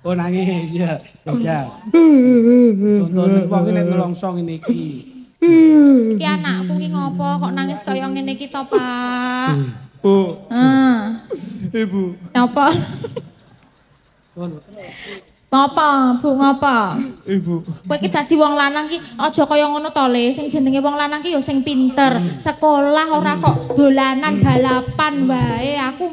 Oh nangis ya. Ya. Contohnya wong nek nelongso ngene iki. Iki anakku ki ngopo kok nangis kaya ngene iki to, Pak? Bu. Ah. Ibu. Apa? Ngopo, Bu, ngopo? Ibu. Kowe iki dadi wong lanang ki aja kaya ngono to, Le. Sing jenenge wong lanang ki ya sing pinter. Sekolah ora kok dolanan balapan wae. Aku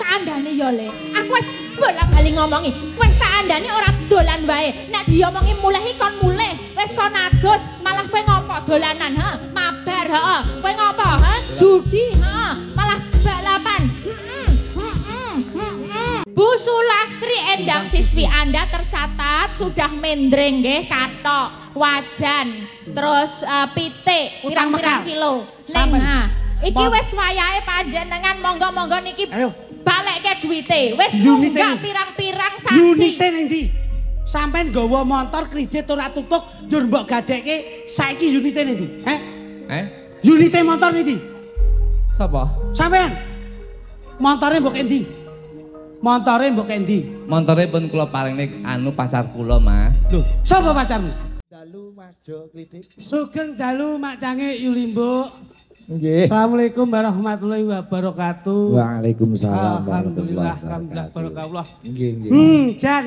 kandhane ya, Le. Aku wis bolak-balik ngomongi. Wis tak andani ora dolan wae. Nek diomongi mulih kon mulih. Wis kon adus, malah kowe ngopo dolanan, ha? Mabar, heeh. Kowe ngopo, ha? Judi, ha? Malah balapan. Bu Sulastri Endang siswi Anda tercatat sudah mendreng nggih, katok, wajan, terus pitik, pirang-pirang kilo. Ning ha, iki wis wayahe panjenengan monggo-monggo niki balekke duwite. Wis nunggak pirang-pirang sasi. Unite ning ndi? Sampeyan nggawa motor kredit ora tutuk, njur mbok gadekke saiki unite ning ndi? Unite motor ning ndi? Sapa? Sampeyan. Montore mbok endi? Montore mbok endi? Montore pun kula paringne anu pacar kula, Mas. Lho, sapa pacarmu? Dalu Mas Jo Klitik. Sugeng dalu Mak Cange Yulimbo. Nggih. Assalamualaikum warahmatullahi wabarakatuh. Waalaikumsalam. Alhamdulillah, alhamdulillah barakallah. Nggih, nggih. Jan.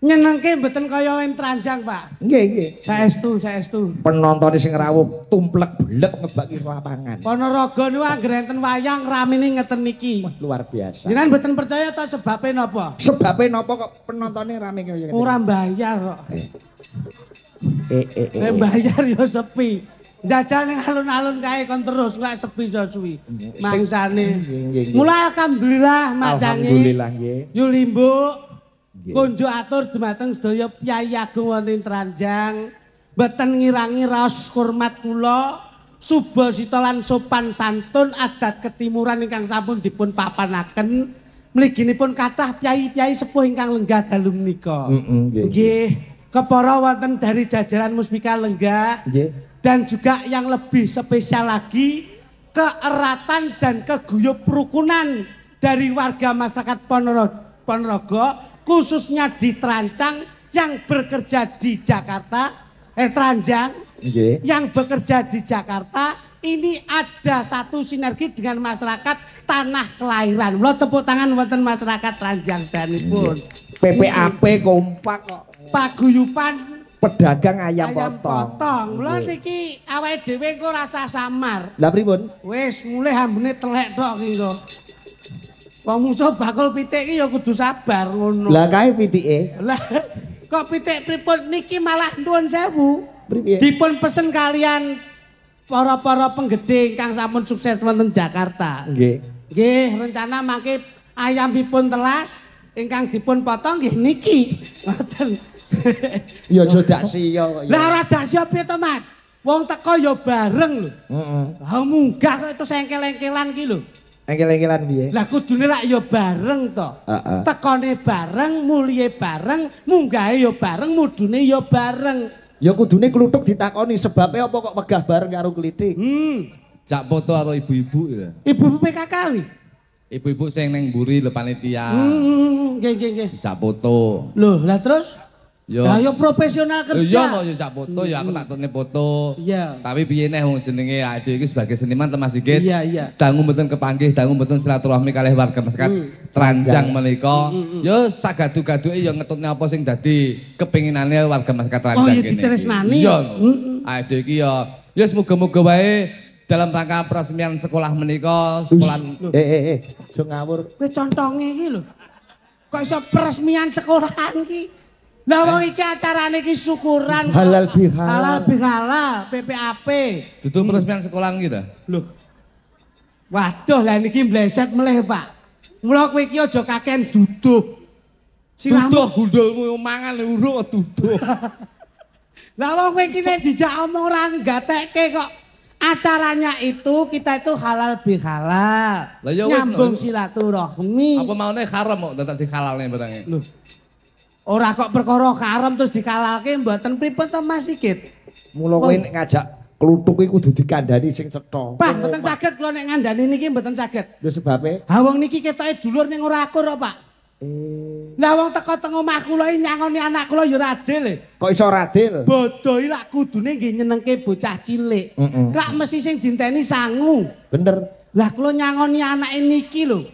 Nyenengke mboten kaya ing Tranjang, Pak. Nggih, nggih. Saestu, saestu. Penonton sing rawuh tumplek blek ngebaki lapangan. Ponorogo niku anggere enten wayang ramene ngeten niki. Luar biasa. Jenengan mboten percaya ta sebabe napa? Sebabe napa kok penontonnya rame kaya ngene? Ora bayar kok. Nek Eh. bayar ya sepi. Njajal ning alun-alun kae kon terus lek sepi so suwi. Mangsane. Nggih. Mulai alhamdulillah Mak Cange. Alhamdulillah nggih. Yulimbo. Nggih. Kunjuk atur dumateng sedaya Kyai Agung wonten Tranjang. Mboten ngirangi raos hormat kula. Suba sita lan sopan santun adat ketimuran ingkang sampun dipun papanaken. Mliginipun kathah pyai-pyai sepuh ingkang lenggah dalu menika. Nggih. Nggih, kepara wonten dari jajaran Musbika Lenggah. Nggih. Dan juga yang lebih spesial lagi keeratan dan keguyup rukunan dari warga masyarakat Ponorogo khususnya di Trancang yang bekerja di Jakarta, Tranjang yang bekerja di Jakarta ini ada satu sinergi dengan masyarakat tanah kelahiran. Mula tepuk tangan wonten masyarakat Tranjang sedanipun. PPAP kompak kok. Paguyupan Pedagang ayam potong. Mula niki awake dhewe engko rasa samar. Lah pripun? Wis mulai ambune telek tok iki engko. Wong musuh bakul pitik iki ya kudu sabar ngono. Lah kae pitike. Lah kok pitik pripun niki malah nuwun sewu. Pripiye? Dipun pesen kalian para-para penggede ingkang sampun sukses wonten Jakarta. Nggih. Nggih, rencana mangke ayamipun telas ingkang dipun potong nggih niki. Ngoten. Ya aja dak siya kok. Lah ora dak siap piye to, Mas? Wong teko ya bareng lho. Heeh. Lah munggah kok itu sengkel-engkelan ki lho. Engkel-engkelan piye? Lah kudune lak ya bareng to. Tekone bareng, mulye bareng, munggahe ya bareng, mudune ya bareng. Ya kudune kluthuk ditakoni sebabe apa kok megah bareng karo Klitik. Jak foto karo ibu-ibu ya. Ibu PKK wi. Ibu-ibu sing ning mburi lho panitia. Nggih nggih nggih. Jak foto. Loh, lah terus? Yo. Lah ya profesional kerja. Iya kok ya jak foto ya aku tak tune foto. Iya. Tapi piye neh wong jenenge ade iki sebagai seniman Mas Sigit. Iya iya. Dangu mboten kepanggih, dangu mboten silaturahmi kalih warga masyarakat Tranjang menika. Yo sagadu-gaduke ya ngetutne apa sing dadi kepinginane warga masyarakat Tranjang Oh iya kene. ditresnani. Iya. Ade iki ya muga-muga wae dalam rangka peresmian sekolah menika sekolah Aja ngawur. Kowe contonge iki lho. Kok iso peresmian sekolahan ki? Lah wong iki acarane iki syukuran Halal bihalal. Halal bihalal PPAP. dudu peresmian sekolahan kita. Loh. Waduh lah niki mbleset meleh, Pak. Mula kowe iki aja kakean duduh. Duduh gundulmu mangan urung kok duduh. Lah wong kowe iki nek dijak omong ora nggatekke kok. Acaranya itu kita itu halal bihalal. Lah ya wis, nyambung no. silaturahmi. Apa maune haram kok tetep dikalalne barange. Loh. Ora kok perkara haram terus dikalalke mboten pripun to Mas Sigit. Mula kowe nek ngajak Kluthuk iku kudu dikandani sing cetha. Pak, mboten saged kula nek ngandani niki mboten saged. Lho sebabe? Ha wong niki ketoke dulur ning ora akur kok, Pak. Lah wong teko teng omah kula iki nyangoni anak kula ya ora adil. Kok iso ora adil? Bodho iki lak kudune nggih nyenengke bocah cilik. Lak mesti sing dinteni sangu. Bener. Lah kula nyangoni anake niki lho.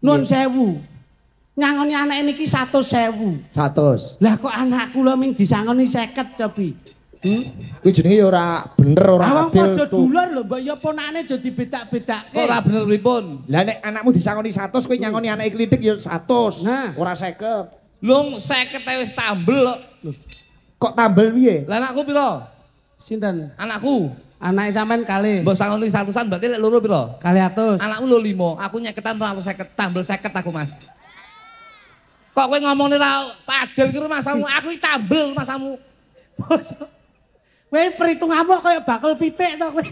Nuwun sewu. Nyangoni anake niki 100.000. 100. Lah kok anak kula ming disangoni 50 cobi. Kuwi jenenge ya ora bener ora Awang adil. padha dulur lho, mbok ya ponakane aja dibedak-bedakke. Kok ora bener pripun? Lah nek anakmu disangoni 100 kowe nyangoni anake klitik ya 100. Nah. Ora 50. Lung 50 wis tambel kok. Kok tambel piye? Lah anakku pira? Sinten? Anakku. Anake sampean kalih. Mbok sangoni 100-an berarti lek loro pira? 200. Anakku lho 5, aku nyeketan 250, tambel 50 aku Mas. Kok kowe ngomongne ra padel ki masamu, aku iki tambel masamu. Kowe perhitunganmu kaya bakul pitik to kowe.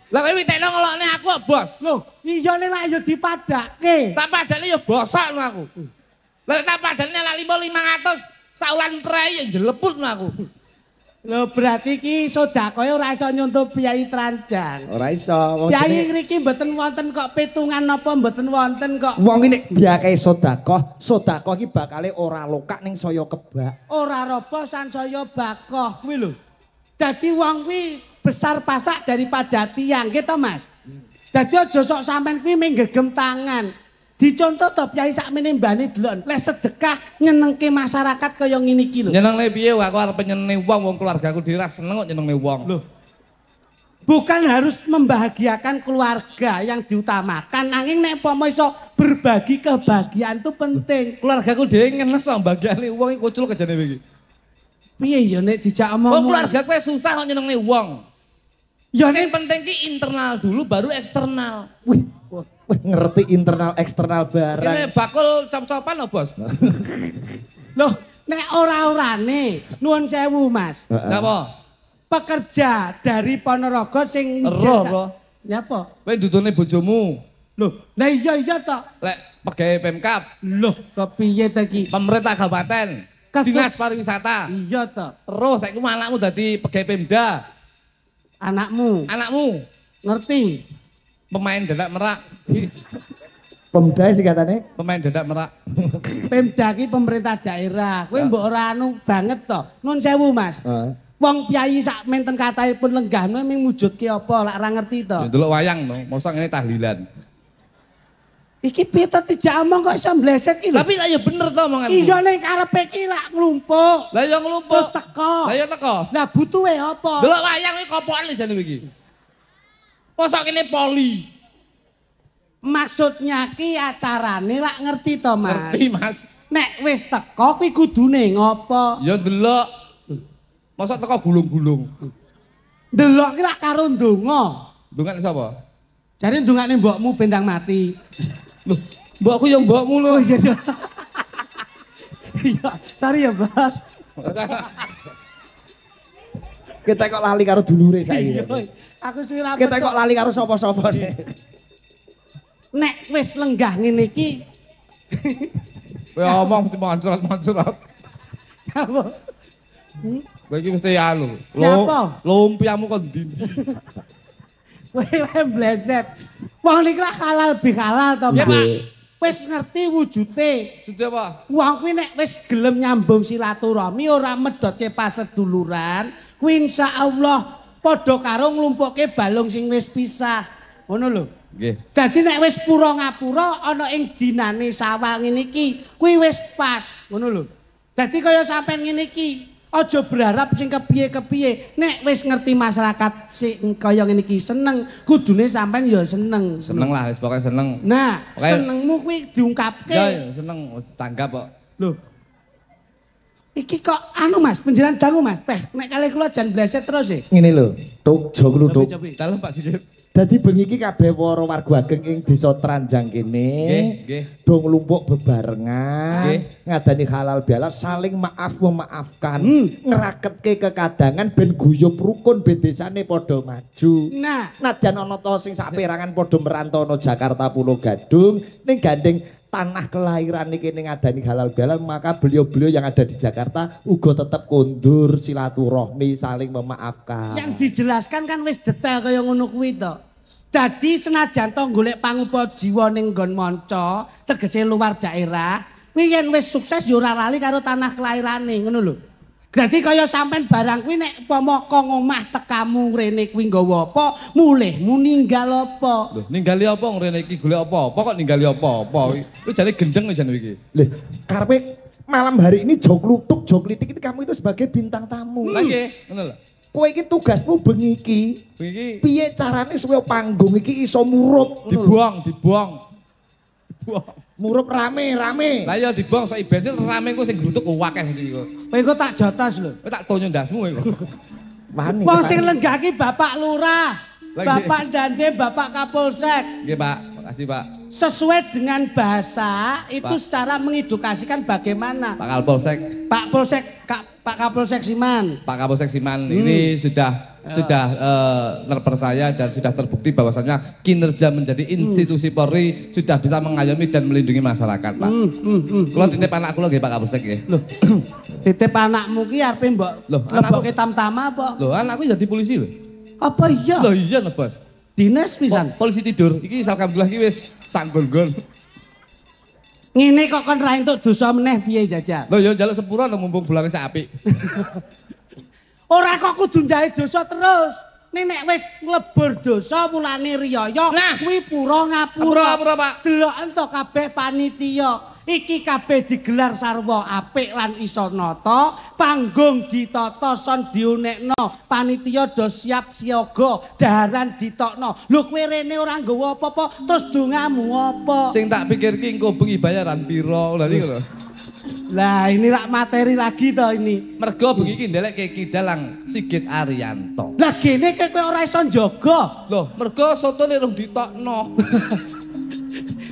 Lah kowe witekno ngelokne aku kok, Bos. Lho, iya nek lak ya dipadakke. Tak padane ya bosok no aku. Lah tak padane lek 500 saulan prei ya jeleput no aku. Lho berarti ki sedekahe ora iso nyuntuh Piai Tranjang. Ora iso. Piai ngriki mboten wonten kok pitungan napa mboten wonten kok. Wong iki nek diakehi sedekah iki bakale ora lokak ning saya kebak. Ora roboh sansaya bakoh kuwi lho. Dadi wong kuwi besar pasak daripada tiang gitu Mas. Dadi aja sok sampean kuwi ming gegem tangan. Dicontoh to Piai sakmene mbane delok. Lek sedekah nyenengke masyarakat kaya ngene iki lho. Nyenengne piye aku arep nyenengne wong keluargaku dhewe ra seneng kok nyenengne wong. Loh. Bukan harus membahagiakan keluarga yang diutamakan, nanging nek pomo iso berbagi kebahagiaan itu penting. Keluargaku dhewe ngenes kok bagiane wong iki kucul kejane iki. Piye ya nek dijak omong. Wong keluarga kowe susah kok nyenengne wong. Ya Sing nek penting ki internal dulu baru eksternal. Wih, ngerti internal eksternal barang. Ini bakul cop-copan lho, Bos. loh, nek ora-orane nuwun sewu Mas. Napa? Pekerja dari Ponorogo sing Roh, bro. Ya apa? Kowe dudune bojomu. Loh, lah iya to. Lek pegawai Pemkab, Loh, kepiye ta iki? pemerintah kabupaten, dinas pariwisata. Iya to. Terus saiki anakmu dadi pegawai Pemda. Anakmu Anakmu ngerti? pemain dadak merak. Pemda sing katane Pemain dadak merak. Pemda ki pemerintah daerah. Kowe mbok ora anu banget to. Nun sewu Mas. Wong piyayi sak menten kathahipun lenggah ming mujudke apa lak ora ngerti to. Ya delok wayang no, mosok ngene tahlilan. Iki piye to dijak omong kok iso mbleset iki lho. Tapi lah ya bener to omonganmu. Iya ning karepe iki lak nglumpuk. Lah ya nglumpuk. Terus teko. Lah ya teko. Lah butuhe apa? Delok wayang iki kopokane jane iki. Mosok kene poli. Maksudnya ki acarane lak ngerti to Mas. Ngerti, Mas. Nek wis teko kuwi kudune ngopo? Ya delok. Mosok teko gulung-gulung. Delok ki lak karo ndonga. Dungan sapa? Jare ndongane mbokmu bendang mati. Loh, mbokku ya mbokmu lho. Oh iya. Iya, sorry ya, Bos. kita kok lali karo dulure saiki. Aku suwi ra Kita kok lali karo sapa-sapa. Nek wis lenggah ngene iki. Kowe ngomong mesti mancurat-mancurat. Apa? Kowe iki mesti anu. Ya apa? Lumpiamu kok ndi? Kowe bleset. Wong niki lah halal bi halal to, Ya, Pak. Pak. Wis ngerti wujude. Sudah apa? Wong kuwi nek wis gelem nyambung silaturahmi ora medhotke paseduluran, kuwi insyaallah padha karo nglumpukke balung sing wis pisah. Ngono lho. Nggih. Dadi nek wis pura ngapura ana ing dinane sawah ngene iki, kuwi wis pas, ngono lho. Dadi kaya sampean ngene iki, aja berharap sing kepiye-kepiye. Nek wis ngerti masyarakat sing kaya ngene iki seneng, kudune sampean ya seneng. Seneng lah, wis pokoke seneng. Nah, Oke. senengmu kuwi diungkapke. Ya seneng tanggap kok. Lho. Iki kok anu Mas, penjelan dangu Mas. Nek kali kula jan bleset terus e. Ngene lho, tuk jo kluthuk. Dalem Pak Sigit. Dadi bengi iki kabeh para warga ageng ing desa Tranjang kene Nggih. do nglumpuk bebarengan Nggih. ngadani halal bihalal saling maaf memaafkan ngeraketke kekadangan ben guyub rukun ben desane padha maju. Nah, Nadyan ana to sing saperangan padha merantau Jakarta Pulau Gadung ning gandeng tanah kelahiran iki ning ngadani halal bihalal, maka beliau-beliau yang ada di Jakarta uga tetep kondur silaturahmi saling memaafkan. Yang dijelaskan kan wis detail kaya ngono kuwi to. Dadi senajan to golek pangupa jiwa ning nggon manca, tegese luar daerah, kuwi yen wis sukses ya ora lali karo tanah kelahirane, ngono lho. Dadi kaya sampean barang kuwi nek upama kok omah tekamu rene kuwi nggawa apa, mulihmu ninggal apa? Loh, ninggali apa ngrene iki golek apa? Apa kok ninggali apa-apa? Kuwi jane gendeng jan iki. Lho, karepe malam hari ini jok lutuk, jok litik itu kamu itu sebagai bintang tamu. Lah nggih, ngono lho. Kowe iki tugasmu bengi iki. Iki Piye carane supaya panggung iki iso murup? dibuang. Murup rame. Lah ya dibuang sak bensin rame ku sing grutuk akeh iki kok. Kowe engko tak jotos lho. Kowe tak tonyo ndasmu kok. Wani. Wong sing lenggah ki Bapak Lurah, Lagi. Bapak Dande, Bapak Kapolsek. Nggih, Pak. Makasih, Pak. Sesuai dengan bahasa itu Pak. secara mengedukasikan bagaimana. Pak Kapolsek, Pak Polsek, Pak Kapolsek Siman. Pak Kapolsek Siman ini sudah terpercaya dan sudah terbukti bahwasannya kinerja menjadi institusi Polri sudah bisa mengayomi dan melindungi masyarakat, Pak. Kula titip anak kula nggih Pak Kapolsek nggih. Loh, titip anakmu ki arepe mbok Loh, lebokke tam-tama apa? Loh, anakku jadi polisi lho. Apa iya? Loh iya, Bos. Dinas pisan. Polisi tidur. Iki alhamdulillah iki wis sak nggon-nggon. Ngene kok kon ra entuk dosa meneh piye jajal? Loh ya njaluk sepura lho mumpung bulane sak apik. Ora kok kudu njae dosa terus. Nek wis nglebur dosa mulane riyaya, Nah. kuwi pura ngapura. Pura, Pak. Delok ento kabeh panitia. Iki kabeh digelar sarwa apik lan iso nata, panggung ditata son diunekno, panitia do siap siaga, daharan ditokno. Lho kowe rene ora nggawa apa-apa, terus dongamu apa? Sing tak pikir ki engko bengi bayaran piro lha iki lho. Lah ini rak materi lagi to ini. Mergo bengi iki ndelekke Ki Dalang Sigit Arianto. Lah gene kowe ora iso njaga. Loh, mergo sotone rung ditokno.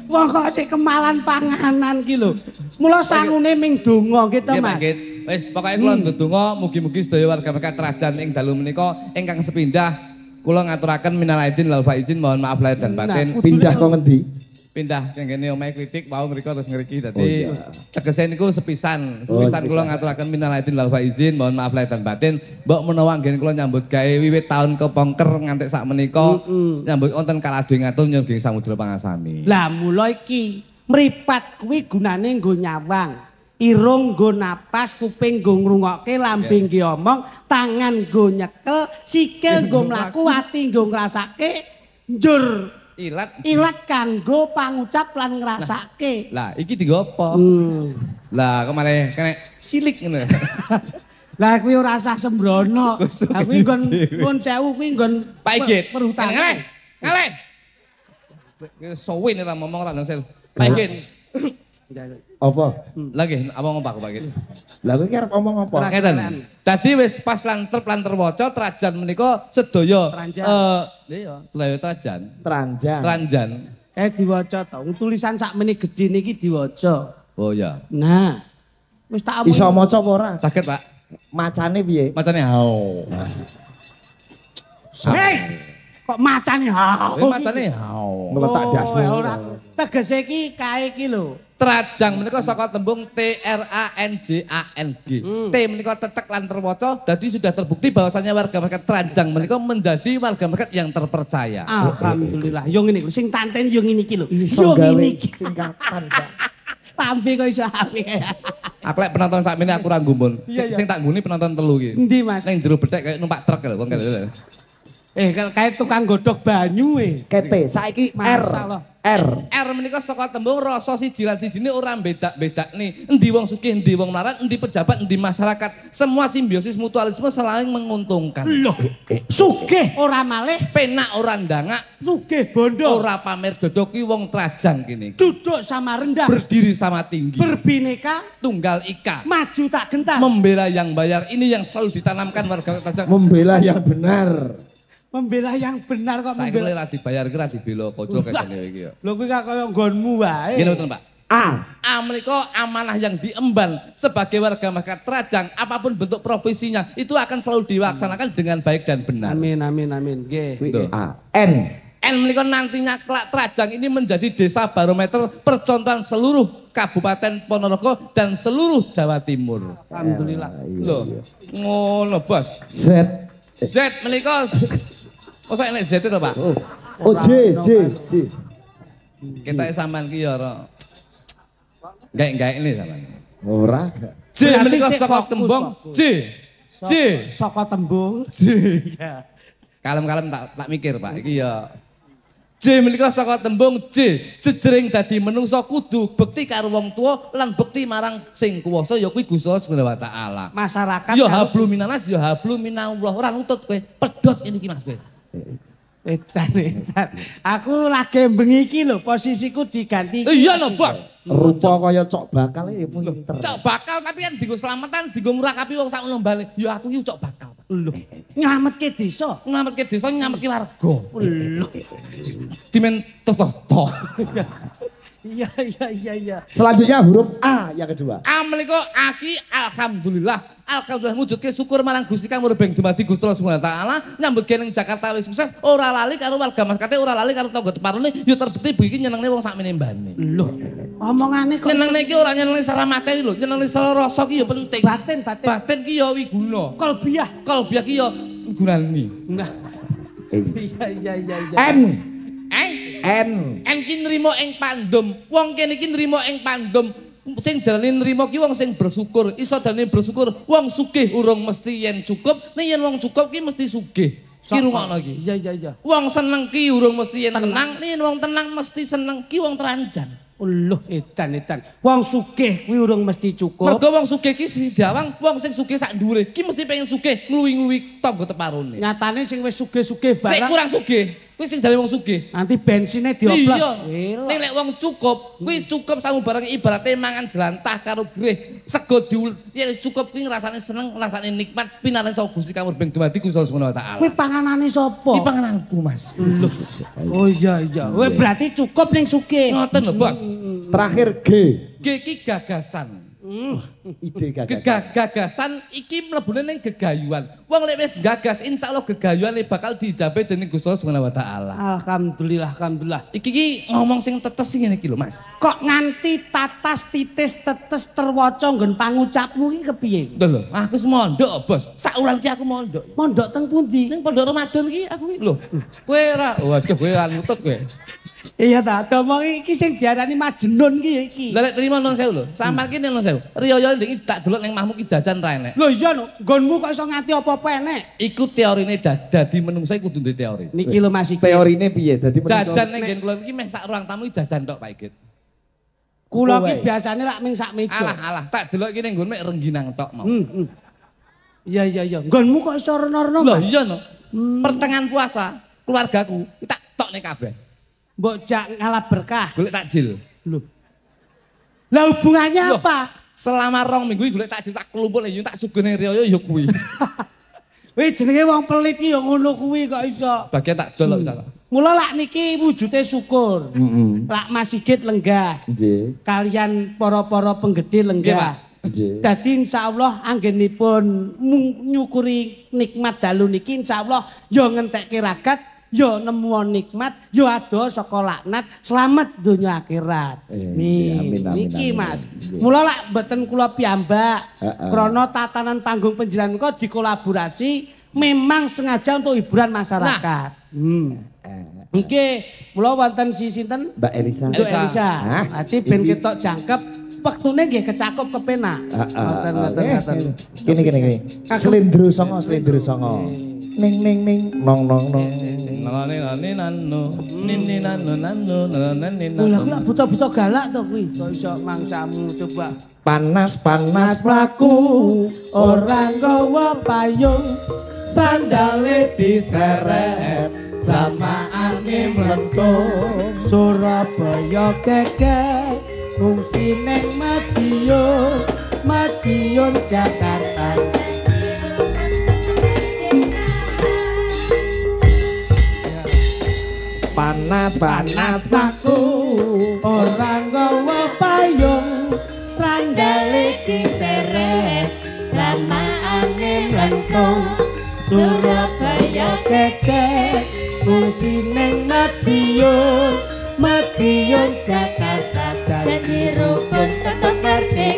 Wong kok sik kemalan panganan ki lho. Mula sangune ming donga gitu, Nggih, Pak, Mas. nggih. Wis pokoke kula ndedonga mugi-mugi sedaya warga masyarakat Trajan ing dalu menika ingkang sepindah kula ngaturaken minal aidin wal faizin mohon maaf lahir dan batin. Pindah kok ngendi? Pindah kene omahe kritik wau mriku terus ngriki dadi tegese niku sepisan kula ngaturaken minal aidin wal faizin mohon maaf lahir dan batin. Mbok menawa nggih kula nyambut gawe wiwit taun kepongker nganti sak menika nyambut wonten kaladu ngatur nyuwun samudra pangasami. Lah mula iki mripat kuwi gunane nggo nyawang. Irung nggo napas, kuping nggo ngrungokke, lambung nggo omong, tangan nggo nyekel, sikil nggo mlaku, ati nggo ngrasake, njur ilat kanggo pangucap lan ngrasake. Lah iki dienggo apa? Lah kok malah kena silik ngono. Lah kuwi ora usah sembrono. Lah kuwi nggon sewu kuwi nggon Pak Igit. perhutanan. Ngaleh. Sowin ora ngomong ora nang Pak Igit. Apa? Lagi apa ngomong Pak Igit? Lah kowe ki arep omong apa? Ngeten. Dadi wis pas lan terwaca Trajan menika sedaya iya, Trajan. Tranjan. Kayak diwaca to. Tulisan sakmene gedhe niki diwaca. Oh ya. Nah. Wis tak omong. Iso maca apa ora? Saged, Pak. Macane piye? Macane hao. Hei, kok macane hao? Macane hao. Ngletak dasmu. Ora. Tegese iki kae iki lho. Trajang menika saka tembung TRANJANG. T menika tetek lan terwaca, dadi sudah terbukti bahwasannya warga masyarakat Trajang menika menjadi warga masyarakat yang terpercaya. Alhamdulillah. Yo ngene iki sing tanten yo ngene iki lho. Iso Yo gawe ngene iki. singkatan, Pak. Lambe kok iso apik. Aku lek penonton sakmene aku ra nggumun. Sing tak ngguni penonton telu iki. Endi, Mas? Ning jero bedhek kayak numpak truk lho wong kene. Kayak tukang godhog banyu Kete saiki Masalah. R menika saka tembung rasa siji lan sijine ora bedak-bedakne. Endi wong sugih, endi wong melarat, endi pejabat, endi masyarakat. Semua simbiosis mutualisme saling menguntungkan. Loh, sugih ora malih, Penak ora ndangak, sugih bondo. ora pamer dodoki wong Trajang kene. Duduk sama rendah, Berdiri sama tinggi. berbineka, Tunggal ika. maju tak gentar. Membela yang bayar. Ini yang selalu ditanamkan warga Trajang. membela yang benar. Membela yang benar kok Saiki membela. mulai ra dibayar ki ra dibela kocok kene iki ya. Lho kuwi kaya nggonmu wae. Ngene mboten, Pak. A. Menika amanah yang diemban sebagai warga masyarakat Trajang, apapun bentuk profesinya itu akan selalu dilaksanakan dengan baik dan benar. Amin amin amin. Nggih. A. N. Menika nantinya kelak Trajang ini menjadi desa barometer percontohan seluruh Kabupaten Ponorogo dan seluruh Jawa Timur. Alhamdulillah. Loh, ngono bos. Z menika. Masa enek Z itu Pak? Oh J. Kita sampean ki ya ora. Gaek-gaek ini sampean. Ora. J menika saka tembung J. Saka tembung. Kalem-kalem tak mikir Pak, iki ya. J menika saka tembung J, jejering dadi menungsa kudu bekti karo wong tuwa lan bekti marang sing kuwasa ya kuwi Gusti Allah Subhanahu wa taala. Masyarakat ya hablu minanas ya hablu minallah. Ora nutut kowe, pedhot ini iki Mas kowe. Edan. Aku lagi bengi iki lho, posisiku diganti. Iya lho, Bos. Rupa kaya cok bakal ya pinter. Cok bakal tapi kan dienggo slametan, dienggo murakapi wong sak umbale. Ya aku iki cok bakal. Lho, nyelametke desa. Nyelametke desa, nyelametke warga. Lho. Dimen toto. Iya. Selanjutnya huruf A yang kedua. A menika aki alhamdulillah. Alhamdulillah mujudke syukur marang Gusti Kang murbeng dumadi Gusti Allah Subhanahu wa taala nyambut ning Jakarta wis sukses ora lali karo warga maskate ora lali karo tangga teparone ya terbukti iki nyenengne wong sakmene mbane. Lho, omongane kok nyenengne iki ora nyenengne secara materi lho, nyenengne secara rasa ki ya penting. Batin ki ya wiguna. Kolbiah ki ya gunani. Nah. Iya. N ki nrimo ing pandum. Wong kene iki nrimo ing pandum. Sing dalane nrimo ki wong sing bersyukur. Iso dalane bersyukur. Wong sugih urung mesti yen cukup. Nek yen wong cukup ki mesti sugih. Ki rungokno ki. Iya. Wong seneng ki urung mesti yen tenang. Nek yen wong tenang mesti seneng ki wong teranjan. Lho, edan. Wong sugih kuwi urung mesti cukup. Mergo wong sugih ki sing diawang, wong sing sugih sak dhuwure ki mesti pengen sugih ngluwi-ngluwi tangga teparone. Nyatane sing wis sugih-sugih barang. Sing kurang sugih, kuwi sing dalem wong sugih. Nanti bensinnya dioplos. Iya. Nek lek wong cukup, kuwi cukup samu barang ibaratnya mangan jelantah karo greh. Sego diul, ya cukup kuwi ngrasane seneng, rasane nikmat pinaring saka Gusti Kang murbeng dumadi Gusti Allah Subhanahu wa taala. Kuwi panganane sapa? Iki pangananku, Mas. Loh. Oh iya. Kuwi berarti cukup ning sugih. Ngoten lho, Bos. Terakhir G. G iki gagasan. Ide gagasan. Gagasan iki mlebune ning gegayuhan. Wong lek wis gagas insyaallah gegayuhane bakal dijabe dening Gusti Allah Subhanahu wa taala. Alhamdulillah. Iki ngomong sing tetes sing ngene iki lho, Mas. Kok nganti tatas titis tetes terwaca nggon pangucapmu iki kepiye? Lho, aku wis mondok, Bos. Saulan iki aku mondok. Mondok teng pundi? Ning Pondok Ramadan iki aku iki lho. Kowe ora, waduh kowe ora nutut kowe. Iya ta, domong iki sing diarani Majnun iki. Lah lek trimo nun sewu lho. Sampeyan ki nun sewu. Riyo ndek tak delok ning mahmu ki jajan ra enek. Lho iya no, nggonmu kok iso nganti apa-apa enek. Iku teorine dadi menungsa kudu duwe teori. Niki lho Mas iki. Teorine piye? Dadi jajan ning nggen kula iki meh sak ruang tamu jajan tok Pak Igit. Kula ki biasane lak ming sak meja. Alah, tak delok ki ning nggon mek rengginang tok mau. Iya. Nggonmu kok iso reno-reno. Lho iya no. Pertengahan puasa keluargaku tak tok ning kabeh. Mbok jak ngalah berkah. Golek takjil. Lho. Lah hubungannya apa? Selama 2 minggu golek takjil tak kelumpuk ning tak sugene riyo ya kuwi. Wis jenenge wong pelit ki ya ngono kuwi kok iso. Bagian tak delok misalnya. Mula lak niki wujude syukur. Lak Mas Sigit lenggah. Nggih. Kalian para-para penggede lenggah. Nggih. Dadi insyaallah anggenipun nyukuri nikmat dalu niki insyaallah ya ngentekke ragat, ya nemu nikmat, ya ado saka laknat, selamat donya akhirat. Niki Mas. Mula lak mboten kula piyambak krana tatanan panggung penjilan menika dikolaborasi memang sengaja untuk hiburan masyarakat. Nggih, mula wonten si sinten? Mbak Elisa. Mbak Elisa. Ati ben ketok jangkep, wektune nggih kecakup kepenak. Ngoten. Gini. Slendro songo. Ning nong. Lah kok buta-buta galak to kuwi. Kok iso mangsamu coba. Panas Mlaku ora nggawa payung, sandale diseret, lamaane mlentung. Surabaya geger, ngungsi ning Madiun Jakarta. Panas Mlaku ora nggawa payung, sandale diseret, lamaane mlentung. Surabaya geger, ngungsi ning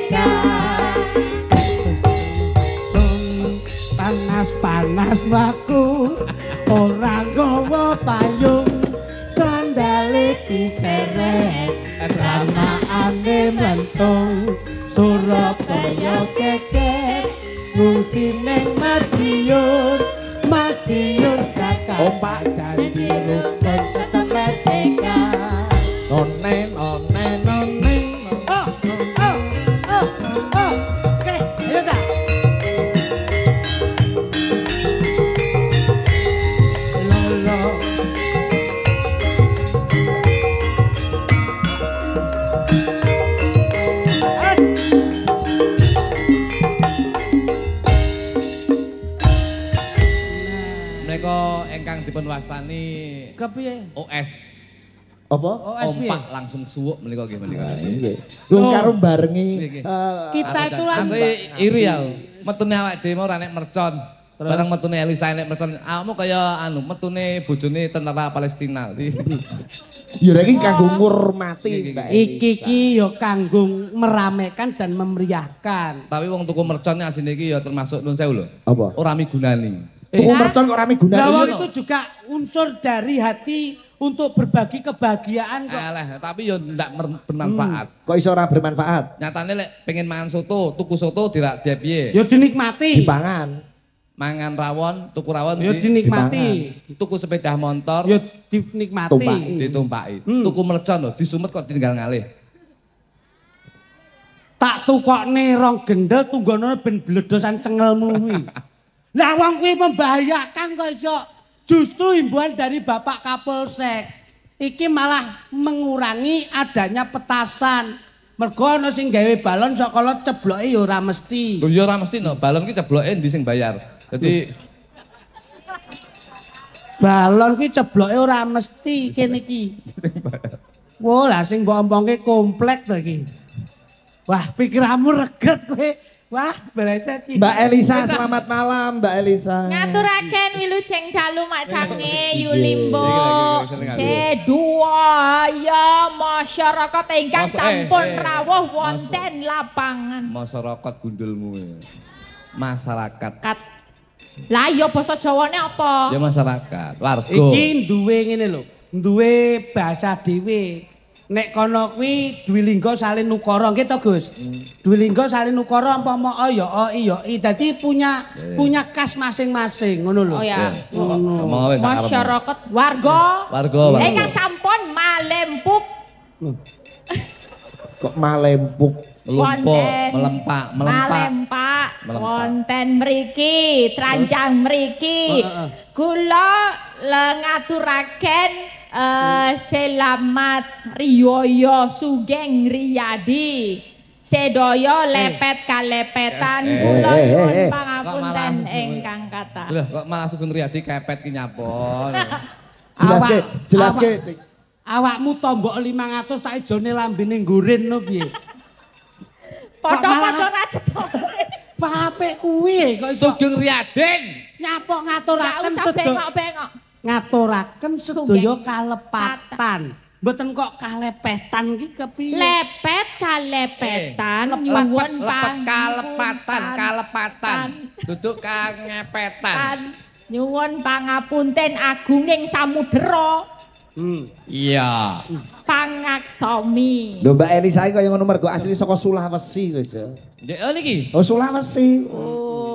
merdeka. Panas-panas mlaku ora nggawa payung sandale diseret ramaane mlentung Surabaya keker musining Madiun Jakarta janji rukun tetep merdeka nonen oke ayo sa ingkang dipun wastani kepiye OS. Apa? OS piye? Ompak langsung suwuk menika nggih menika. Wong karo barengi kita itu lah aku iri ya. Metune awake dhewe ora nek mercon. Bareng metune Elisa nek mercon. Awakmu kaya metune bojone tentara Palestina. Ya iki kanggo ngurmati Mbak. Iki ya kanggo meramekan dan memeriahkan. Tapi wong tuku mercon asine iki ya termasuk nun sewu lho. Apa? Ora migunani. Tuku mercon kok rame gunane. Lah itu juga unsur dari hati untuk berbagi kebahagiaan kok. Tapi ya ndak bermanfaat. Kok iso ora bermanfaat? Nyatane lek pengen mangan soto, tuku soto dirak dia piye? Ya dinikmati. Dipangan. Mangan rawon, tuku rawon ya dinikmati. Tuku sepeda motor ya dinikmati. Ditumpaki. Tuku mercon lho, disumet kok ditinggal ngalih. Tak tukokne rong gendel tunggono ben bledosan cengelmu kuwi. Lah wong kuwi membahayakan kok iso. Justru himbauan dari Bapak Kapolsek iki malah mengurangi adanya petasan. Mergo ana sing gawe balon saka cebloke ya ora mesti. Lho ya ora mesti no, balon ki cebloke ndi sing bayar. Dadi balon ki cebloke ora mesti kene iki. Wah, lah sing mbok ompongke komplek to iki. Wah, pikiranmu reget kowe. Wah, beleset iki. Mbak Elisa, selamat malam Mbak Elisa. Ngaturaken wilujeng dalu macange Yulimbo. Sedua ya masyarakat ingkang sampun rawuh wonten lapangan. Masyarakat gundulmu. Masyarakat. Lah ya basa Jawane apa? Ya masyarakat, warga. Iki duwe ngene lho, duwe bahasa dhewe. Nek kono kuwi Dwilingga Salin Nukara nggih to Gus. Dwilingga Salin Nukara umpama ya i dadi punya khas masing-masing ngono lho. Oh ya. Ngono. Masyarakat warga. Ingkang sampun malempuk. Kok malempuk? Melempak. Wonten mriki, tranjang mriki. Kula ngaturaken selamat riyoyo sugeng riyadi sedaya lepet kalepetan kula nyuwun pangapunten ingkang kathah. Lho kok malah sugeng riyadi kepet ki nyapon. Jelaske. Awakmu tombok 500 tak ijone lambene nggurin no piye? Padha-padha ra cetok. Apik kuwi kok iso Sugeng Riyadin. Nyapok ngaturaken bengok-bengok. Ngaturaken sedaya kalepatan. Mboten kok kalepetan iki kepiye? Lepet kalepetan nyuwun kalepatan. Duduk kangepetan. Nyuwun pangapunten agunging samudera. Iya. Pangaksomi. Lho Mbak Elisa iki kaya ngono mergo asli saka Sulawesi lho, Jo. Ya niki. Oh Sulawesi.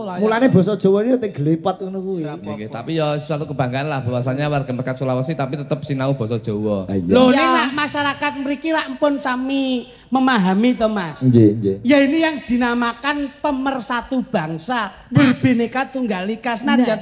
Mulane basa Jawa iki teng glepat ngono kuwi. Nggih, tapi ya suatu kebanggaan lah bahwasanya warga Mekat Sulawesi tapi tetap sinau basa Jawa. Lho ning lak masyarakat mriki lak pun sami memahami to Mas. Nggih. Ya ini yang dinamakan pemersatu bangsa, berbineka tunggal ika. Senajan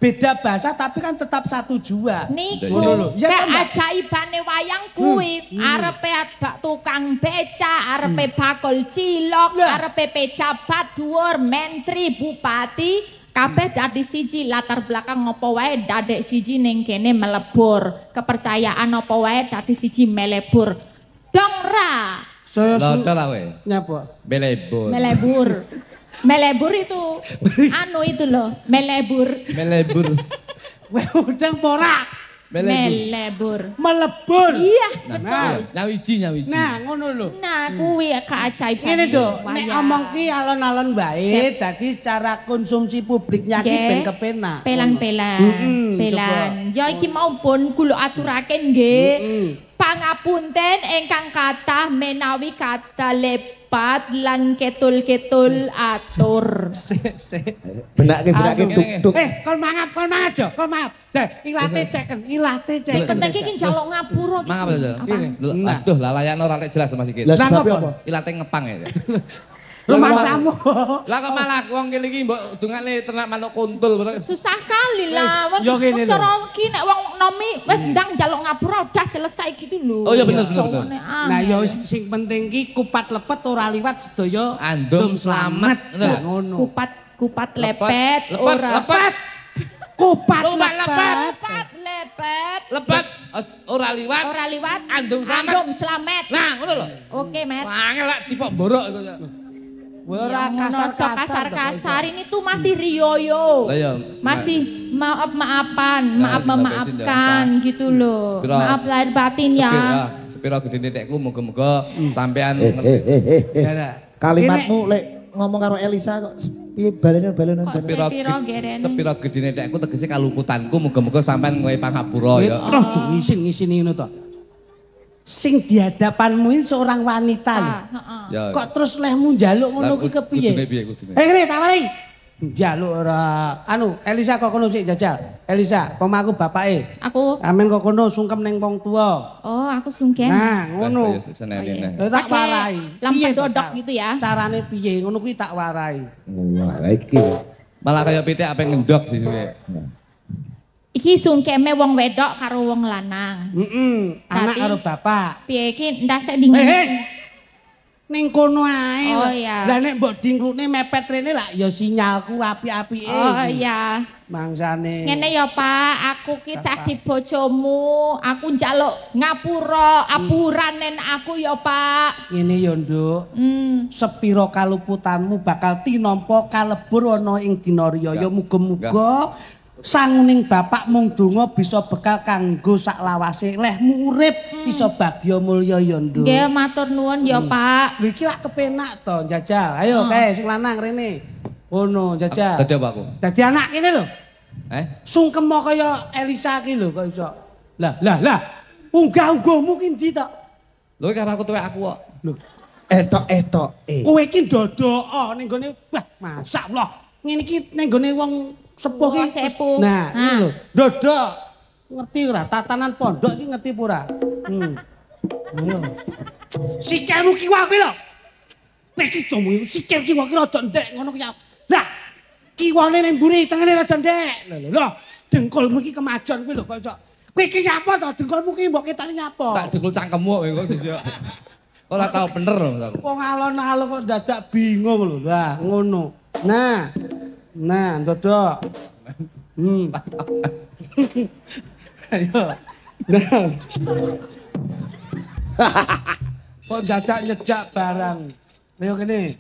beda bahasa tapi kan tetap satu jua. Niku ya, keajaibane wayang kuwi arepe bak tukang beca, arepe bakul cilok, arepe pejabat dhuwur, menteri, bupati, kabeh dadi siji latar belakang apa wae dadek siji ning kene melebur. Kepercayaan apa wae dadi siji melebur. Dong ra. Saya nyapa? Melebur. Melebur itu, itu loh, melebur. Weh udang porak. Melebur. Melebur. Iya, Nah, betul. nyawiji. Nah, ngono lho. Nah, kuwi keajaiban. Ngene Dok, nek omong ki alon-alon bae, dadi secara konsumsi publiknya ki ben kepenak. Pelan-pelan. Pelan. Ya iki mau pun kula aturaken nggih. Pangapunten ingkang kathah menawi kata lepat lan ketul-ketul atur. Sik. Benake tuk. Kon mangap aja, kon maaf. Deh, ilate ceken. Penting iki njaluk ngapura iki. Mangap aja. Aduh, lalayan ora jelas Mas iki. Lah sebab apa? Ilate ngepang ya. Rumahmu. Lah kok malah wong kene iki mbok dungane ternak manuk kuntul. Susah kali lah. Yo kene lho. Cara iki nek wong nomi wis ndang njaluk ngapura udah selesai gitu lho. Oh iya bener. Nah ya sing penting ki kupat lepet ora liwat sedaya Andum slamet. Ngono. Kupat lepet ora. Lepet. Kupat lepet. Lepet ora liwat. Andum slamet. Nah, ngono lho. Oke, Met. Angel lak cipok borok iku. Ora kasar-kasar ini tuh masih riyoyo. Lah ya. Masih maafkan gitu loh. Maaf lahir batin ya. Sepiro gedene tekku moga-moga sampean ngerti. Kalimatmu lek ngomong karo Elisa kok piye balenan. Sepiro gedene tekku tegese kaluputanku moga-moga sampean ngowe pangapura ya. Roh ngisini ngono to. Sing di hadapanmu ini seorang wanita lho. Kok terus lehmu njaluk ngono ki kepiye? Ngene tawari. Njaluk ora. Elisa kok kono sik jajal. Elisa, pemaku bapake. Aku. Amen kok kono sungkem ning wong tuwa. Oh, aku sungkem. Nah, ngono. Tak warai. Lampu dodok gitu ya. Carane piye? Ngono kuwi tak warai. Wah, iki. Malah kaya pitik apa ngendok sih suwe. Iki sungkeme wong wedok karo wong lanang. Anak karo bapak. Piye iki ndasek dingin. Ning kono ae. Oh iya. Lah nek mbok dingklukne mepet rene lah ya sinyalku apik-apike. Oh iya. Mangsane. Ngene ya Pak, aku ki tadi bojomu, aku njaluk ngapura apuranen aku ya Pak. Ngene ya Nduk. Sepiro kaluputanmu bakal tinampa kalebur ana ing dina riyaya muga-muga sanguning bapak mung donga bisa bekal kanggo saklawase lehmu urip bisa bagya mulya ya Nduk. Nggih matur nuwun ya Pak. Lho iki lak kepenak to njajal. Ayo kae sing lanang rene. Ngono njajal. Dadi apa aku? Dadi anak kene lho. Sungkem kaya Elisa ki lho kok iso. Lah. Unggah-unggahmu ki ndi to? Lho karo aku tuwek aku kok. Lho. Etok. Kowe iki ndodok ning gone wah masyaallah. Ngene iki ning gone wong sepuh ki. Nah, iki lho. Ndodok. Ngerti ora tatanan pondok iki ngerti ora? Ayo. Sikilmu ki wae lho. Kowe iki jomo sikil ki wae rada ndek ngono ki. Lah, kiwane ning mburi tengene rada ndek. Lho, dengkulmu ki kemajon kuwi lho kok iso. Kowe iki nyapa to? Dengkulmu ki mbok ketane nyapa? Tak dengkul cangkemmu kok iki. Ora tau bener aku. Wong alon-alon kok dadak bingung lho. Lah, ngono. Nah, ndodok. Ayo. Nah. Kok dadak nyejak barang. Ayo kene.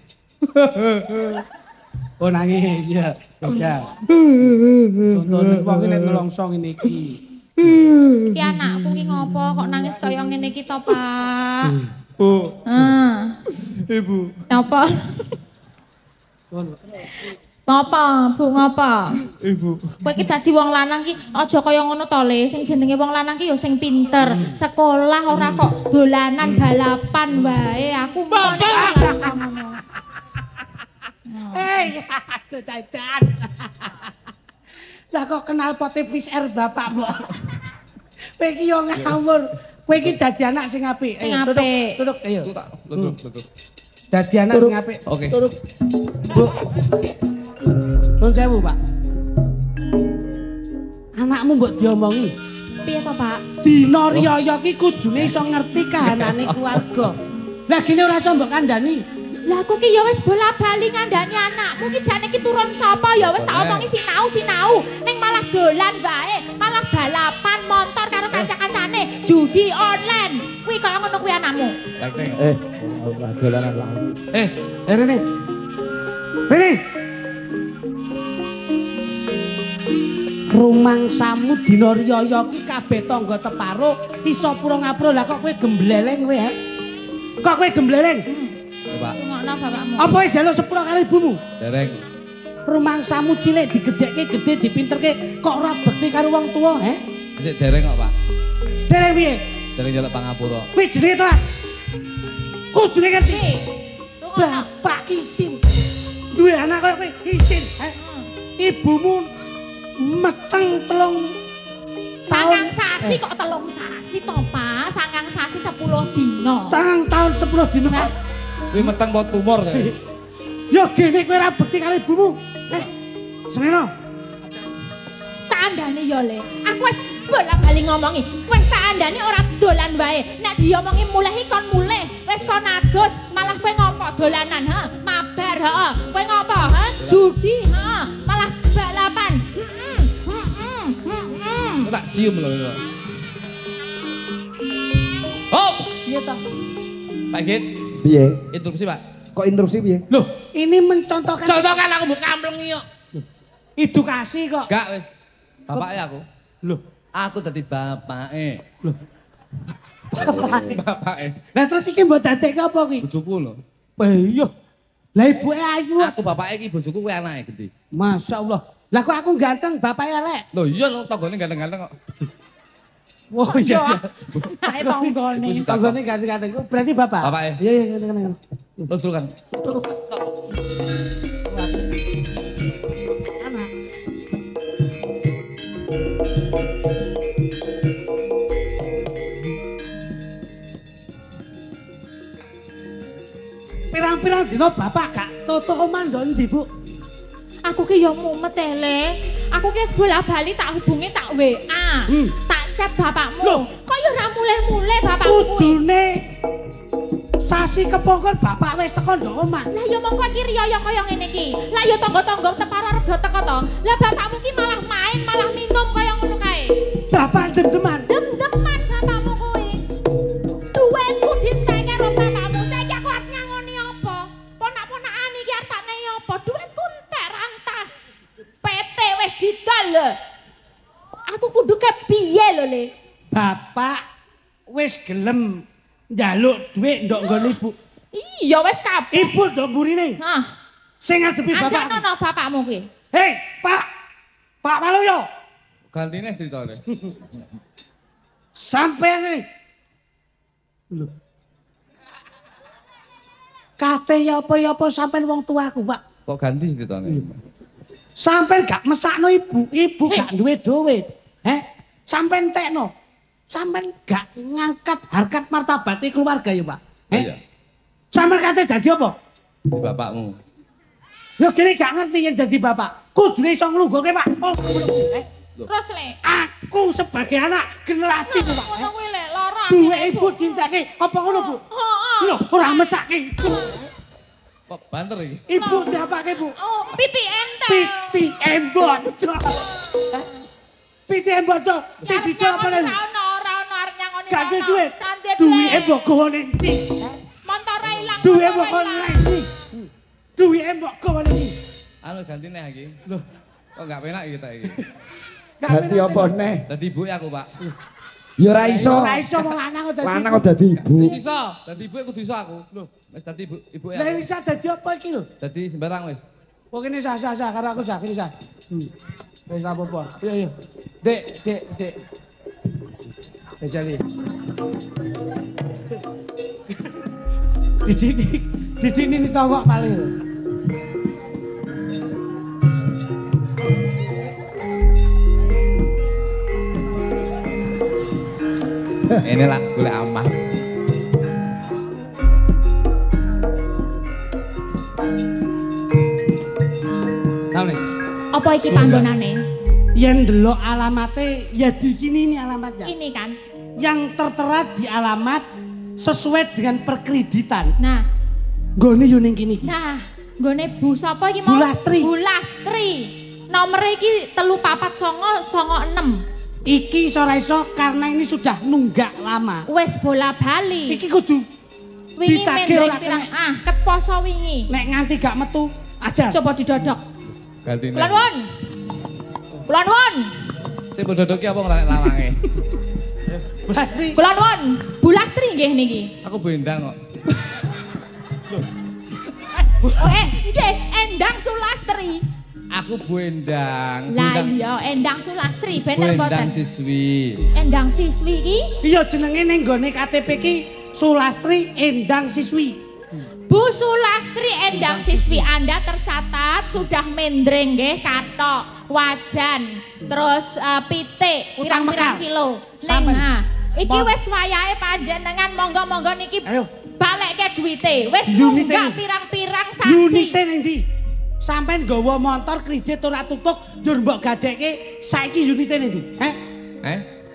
Oh nangis ya. Jajal. Contohnya wong iki nek nelongso ngene iki. Ki anakku ki ngopo kok nangis kaya ngene iki to, Pak? Bu. Ibu. Napa? Ngapa, Bu, ngapa? Ibu. Kowe iki dadi wong lanang ki aja kaya ngono to, Le. Sing jenenge wong lanang ki ya sing pinter. Sekolah ora kok dolanan balapan wae. Aku ngono. Aduh cadan. Lah kok kenal pote fish air bapak, Mbok. Kowe iki yo ngawur. Kowe iki dadi anak sing apik. Ayo duduk, ayo. Duduk. Dadi anak sing apik. Oke. Duduk. Bu. Nuwun sewu, Pak. Anakmu mbok diomongi. Piye to, Pak? Dina riyaya ki kudune iso ngerti kahanane keluarga. Lah gene ora iso mbok kandhani. Lah aku ki ya wis bola-bali ngandani anakmu ki jane ki turun sapa ya wis tak omongi sinau. Ning malah dolan wae, malah balapan motor karo kanca-kancane, judi online. Kuwi kaya ngono kuwi anakmu. Dolanan lampu. Rene. Rene. rumangsamu dina riyaya ki kabeh tangga teparo iso pura-ngapura lah kok kowe gembleleng kowe ha? Kok kowe gembleleng? Pak. Ngono bapakmu. Apa wae jaluk sepura kali ibumu? Dereng. Rumangsamu cilik digedhekke gedhe dipinterke kok ora bekti karo wong tuwa he? Sik dereng kok, Pak. Dereng piye? Dereng jaluk pangapura. Kuwi jenenge telat. Kudune ngerti. Rungokno. Bapak isin. Duwe anak kaya kowe isin, he? Ibumu meteng Sangang sasi kok telung sasi to, Pak. Sangang sasi 10 dina. Sangang tahun 10 dina. Kuwi meteng pot tumor ta. Ya gene kowe ora bekti karo ibumu. Semeno. Tak andani ya, Le. Aku wis bolak-balik ngomongi. Wis tak andani ora dolan wae. Nek diomongi mulih kon mulih. Wis kon adus, malah kowe ngopo dolanan, ha? Mabar, heeh. Kowe ngopo, ha? Judi, heeh. Malah balapan. Tak cium lho. Hop. Iya ta. Pak Git. Piye? Interupsi, Pak. Kok interupsi piye? Loh, ini mencontohkan Contohkan aku mbok kamplengi kok. edukasi kok. Gak wis. Bapake aku. Loh, Aku dadi bapake. loh. Bapake. Lah terus iki mbok dadekke apa iki? Bojoku lho. Iya. Lah ibuke ayu. Aku bapake iki bojoku kuwi anake gede. Masyaallah. Lah kok aku ganteng, bapake elek. Loh iya lho tanggane ganteng-ganteng kok. Oh iya. Ae tanggane. Tanggane ganteng-ganteng. Berarti bapak? Bapake. Iya iya ganteng-ganteng. Terus kan. Anak. Pirang-pirang dina bapak gak toto omah ndok ndi, Bu? Aku ki yo mumet ele. Aku ki wis bola-bali tak hubungi tak WA. Tak chat bapakmu. Loh. Kok yo ora mulih-mulih bapakmu kuwi? Kudune sasi kepongkon bapak wis teko ndok omah. Lah yo mongko iki riyaya kaya ngene iki. Lah yo tangga-tangga teparo arep do teko to. Lah bapakmu ki malah main, malah minum kaya ngono kae. Bapak dem-deman. Dem-deman bapakmu kuwi. Duwenku dinteke karo bapakmu. Saiki aku arep nyangoni apa? Ponak-ponakan iki arep tak nehi apa? Duitku entek rantas. PT wis didol lho. Aku kudu kepiye lho, Le? Bapak wis gelem njaluk dhuwit ndok nggone ibu. Iya wis kabeh. Ibu ndok mburine. Hah. Sing ngadepi bapak. Andakno bapakmu kuwi. Hei, Pak. Pak Waluyo. Gantine ceritane. Sampeyan iki. Lho. Kate ya apa sampeyan wong tuaku, Pak. Kok ganti ceritane? Sampeyan gak mesakno ibu gak duwe duit. Sampeyan entekno. Sampeyan gak ngangkat harkat martabate keluarga ya, Pak. Iya. Sampeyan kate dadi apa? Di bapakmu. Yo kene gak ngerti yen dadi bapak. Kudune iso nglungguhke, Pak. Oh, Terus, Le. aku sebagai anak generasi, Pak. Ngono kuwi, Le, lara. Duwe ibu dintake apa ngono, Bu? Heeh. Lho, ora mesake. Kok banter iki? Ibu diapake, Bu? Oh, piti ente. Piti embocor. Piti embocor. Sing dicol apa nen? Ora ono arep nyangoni. Gak ada duit. Duwe embok gone ndi? Montore ilang. Duwe embok gone ndi? Duwe embok gone ndi? Anu gantine iki. Loh, Kok gak penak kita iki. Ganti apa neh? Dadi ibu aku, Pak. Ya ora iso. Ora iso wong lanang kok dadi. Lanang kok dadi ibu. Wis iso. Dadi ibu kudu iso aku. Loh, wis dadi ibu Lah aku. Elisa dadi apa iki lho? Dadi sembarang wis. Oh kene sah karo aku sah, kene sah. Wis apa-apa. Iya. Dek. Wis ali. Didik ini tongok paling. Ini lah golek aman. Tahu nih. Apa iki panggonane? Yang delok alamate ya di sini ini alamatnya. Ini kan. Yang tertera di alamat sesuai dengan perkreditan. Nah, Nggone yo ning kene iki. nah, nggone Bu sapa iki mau? Bu Lastri. Bu Lastri. Nomor iki 34996. Iki iso karena ini sudah nunggak lama. Wis bola-bali. Iki kudu Wingi ditagih ora mending pirang. kena. Ket poso wingi. Nek nganti gak metu ajar. Coba didodok. Gantine. Kula nuwun. Kula nuwun. Sing bodho ki apa ngrek lawange? Bu Lastri. Kula nuwun, Bu Lastri nggih niki. Aku bendang kok. Nggih, Endang Sulastri. Aku bendang. Lah iya, Endang Sulastri bener Bendang mboten? siswi. Endang siswi ki Iya jenenge ning gone KTP ki Sulastri Endang Siswi. Bu Sulastri Endang Siswi, Anda tercatat sudah mendreng nggih, katok, wajan, terus pitik, Utang pirang-pirang mekar. kilo. Sampen. Iki wis wayahe panjenengan monggo-monggo niki Ayo. balekke duwite. Wis Unite nunggak nih. pirang-pirang sasi. Unite ning ndi? Sampeyan nggawa motor kredit ora tutuk njur mbok gadekke saiki unite ning ndi?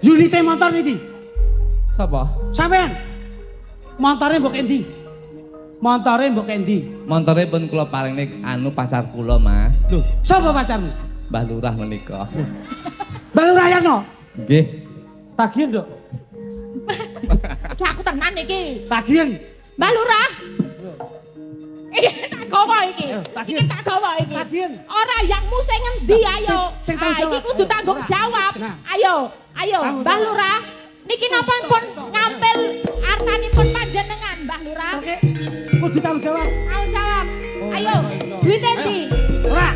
Unite motor ning ndi? Sapa? Sampeyan. Montore mbok endi? Montore mbok endi? Montore pun kula paringne anu pacar kula, Mas. Lho, sapa pacarmu? Mbah Lurah menika. Balu Rayano. Nggih. Tagihan, Dok. Iki aku tenan iki. Tagihan. Mbak Lurah. Iki tak gawa iki. Tagihan. Iki tak gawa iki. Tagihan. Ora yangmu sing ngendi ayo. Sing tanggung Iki jawab. kudu tanggung jawab. Nah. Ayo, ayo Tanggung Mbah jawab. Lurah. Niki napa pun ngampil artanipun panjenengan Mbah Lurah. Oke. Kudu tanggung jawab. Tanggung jawab. Oh, Ayo, ayo, iso. duit endi? Ora.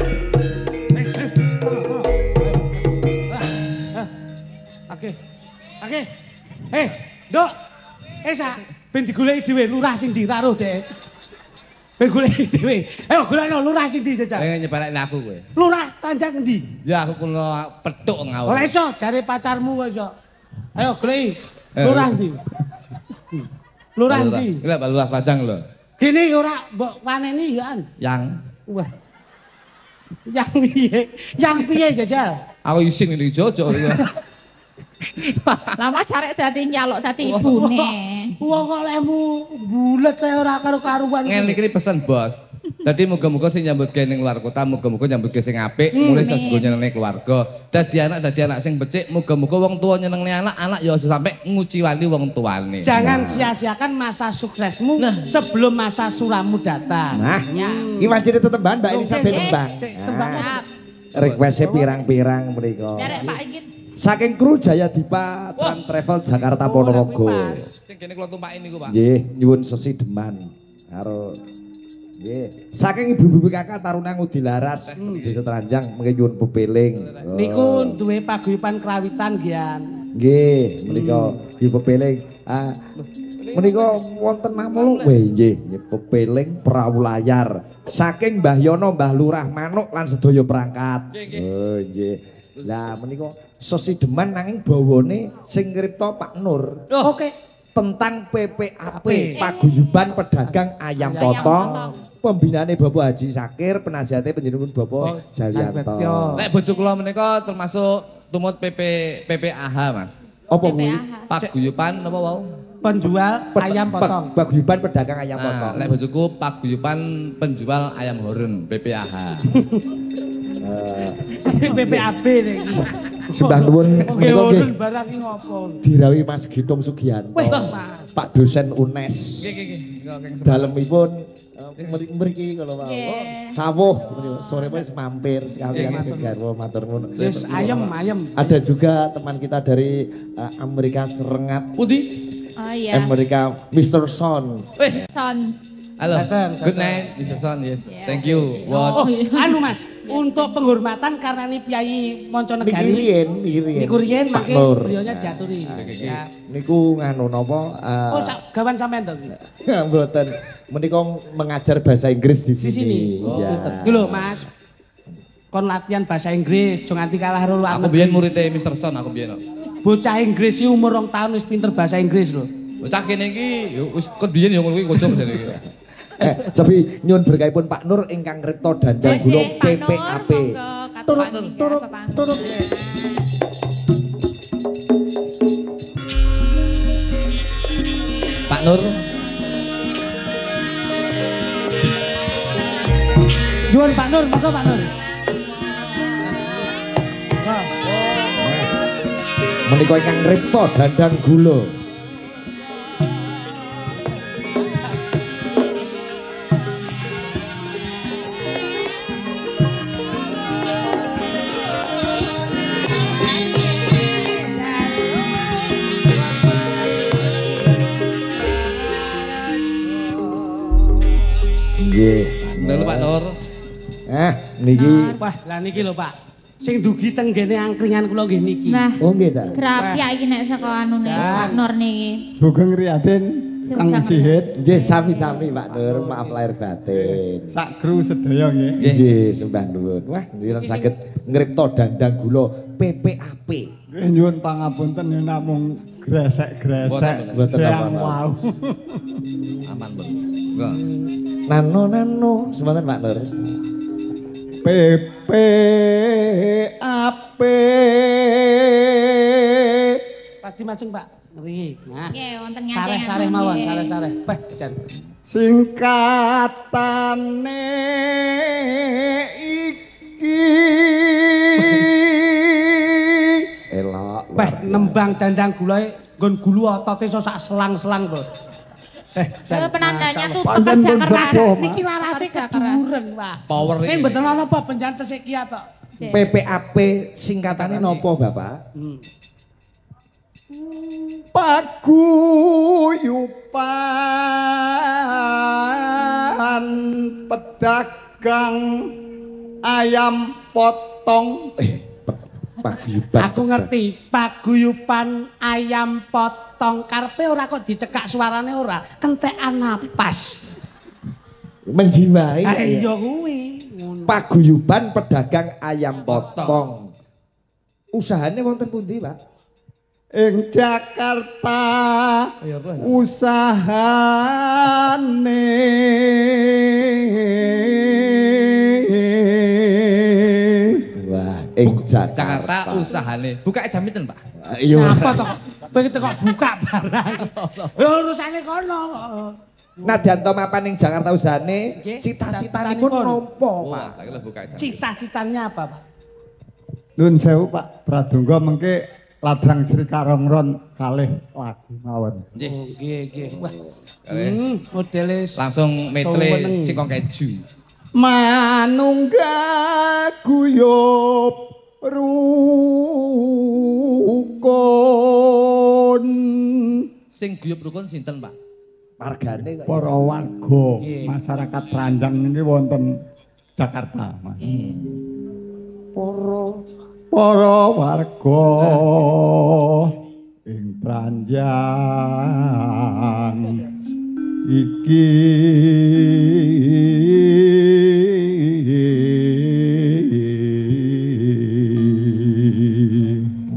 Oke. Oke. Dok. Sa ben digoleki dhewe lurah sing ndi raruh dek. Ben goleki dhewe. Ayo golekno lurah sing ndi jajal. Nyebalekne aku kowe. Lurah Tanjang endi? Ya aku kula petuk ngawur. Ora iso jare pacarmu kok iso. Ayo goleki. Lurah endi? Lurah endi? Lah Mbah Lurah Pajang lho. Gini ora mbok waneni ya an. Yang Wah. Yang piye? Yang piye jajal? aku ising ini jojo. Lama carek dadi nyalok dadi ibune. Wong kok lemu bulet ae ora karo-karuan. Ngene iki pesen bos. Dadi muga-muga sing nyambut gawe ning luar kota, muga-muga nyambut gawe sing apik, mulai sego nyenengne keluarga. Dadi anak sing becik, muga-muga wong tuwa nyenengne anak, anak ya aja sampe nguciwali wong tuane. Jangan sia-siakan masa suksesmu sebelum masa suramu datang. Nah, iki wancine tetemban Mbak Elizabeth tembang. Tembang. Siap. Request-e pirang-pirang mriku. Derek Pak iki. Saking kru Jaya Dipa Trans Travel Jakarta Ponorogo. Sing kene kula tumpakin niku, Pak. Nggih, nyuwun sesi deman karo nggih. Saking ibu-ibu kakak Taruna Ngudi Laras Desa Tranjang mengke nyuwun pepeling. Niku duwe paguyuban krawitan gian. Nggih, menika di pepeling. Menika wonten namung nggih, pepeling perahu layar. Saking Mbah Yono, Mbah Lurah Manuk lan sedaya perangkat. Oh, nggih. Lah menika sesi deman nanging bawane sing ngripta Pak Nur. Oke. Tentang PPAP, Paguyuban Pedagang Ayam Ayam Potong. Potong. Pembinaane Bapak Haji Sakir, penasihatnya penjenengan Bapak Jalianto. Nek bojo kula menika termasuk tumut PPAH, Mas. Apa kuwi? Paguyuban napa wau? Penjual ayam potong. Paguyuban Pedagang Ayam Potong. Nek bojoku paguyuban penjual ayam horun PPAH. PPAB niki. Sembah nuwun Oke, menika nggih urun barang iki ngopo? dirawi Mas Gitung Sugianto. Wih, Mas. Pak dosen UNES. Nggih. Dalemipun mriki kalau mau. Nggih. Sawuh sore wis mampir sekali Nggih, garwa matur nuwun. Wis ayem. Ada juga teman kita dari Amerika Serengat. Pundi? Oh iya. Amerika Mr. Sons. Son. Halo. Betul. Good night, Mr. Son. Yes. Thank you. Oh, What? anu Mas, untuk penghormatan karena ini Piai Monconegari. Niku riyen mangke Nur. beliaunya diaturi. Ya. Niku nganu napa? Oh, gawan sampean to. Mboten. Menika mengajar bahasa Inggris di sini. Di sini. Oh, Iki lho Mas. Kon latihan bahasa Inggris, aja nganti kalah karo luar Aku biyen muridnya Mr. Son, aku biyen. Bocah Inggris iki umur 2 tahun wis pinter bahasa Inggris lho. Bocah kene iki yo wis kon biyen yo ngono kuwi kocok jane iki. Tapi nyuwun berkahipun Pak Nur ingkang ngripta dandang gulung PPAP. Turun. Pak Nur. Nyuwun Pak Nur, monggo Pak Nur. Menika ingkang ngripta dandang gula. Nggih. Lho Pak Nur. Niki. Wah, lah niki lho Pak. Sing dugi teng gene angkringan kula nggih niki. Nah, Oh nggih ta. grapyak iki nek saka anune Pak Nur niki. Sugeng Riyaden Kang Sihit. Nggih sami-sami Pak Nur, maaf lahir batin. Sak kru sedaya nggih. Nggih, sembah nuwun. Wah, nggih saged ngripta dandang gula PPAP. Nggih nyuwun pangapunten yen namung gresek-gresek Mboten siang apa-apa. wau. Aman, Bang. Enggak. Nano semanten Pak Nur. PPAP. Padi majeng Pak. Ngriki. Nah. Nggih, wonten Sareh-sareh mawon, sareh-sareh. Beh, jan. Singkatane iki Elok. Beh, nembang dandang gulae nggon gulu otote iso sak selang-selang to. Jan. Penandanya tuh Pancen pekerja pun keras. sepuh, Niki larase keduren, Pak. Power Ini ini. mboten ana apa penjan tesik kiat tok. PPAP singkatannya nopo Bapak? Paguyuban pedagang ayam potong. Paguyuban. Aku ngerti, paguyuban ayam potong karepe ora kok dicekak suarane ora, kentekan napas. Menjiwai. Iya kuwi. Paguyuban pedagang ayam potong. Usahane wonten pundi, Pak? Ing Jakarta usahane Wah, ing Jakarta usahane. Buka jam pinten, Pak? Iya. Apa to kok kowe kok buka barang. Ya urusane kono. Nadyan to mapan ing Jakarta usahane, Nggih, cita-citanipun cita-citanipun. nopo, Oh, Pak? tak kira buka jam. Cita-citanya apa, Pak? Nun sewu Pak Pradongga mengke ladrang Sri Karongron kalih lagu mawon. Nggih. Nggih, nggih. Wah, Kalih. modele Langsung metle Seneng. singkong keju. Manunggal guyub rukun Sing guyub rukun sinten, Pak? Margane kok. para warga Nggih. masyarakat Ranjang niki wonten Jakarta, Mas. Para warga ing Ranjang iki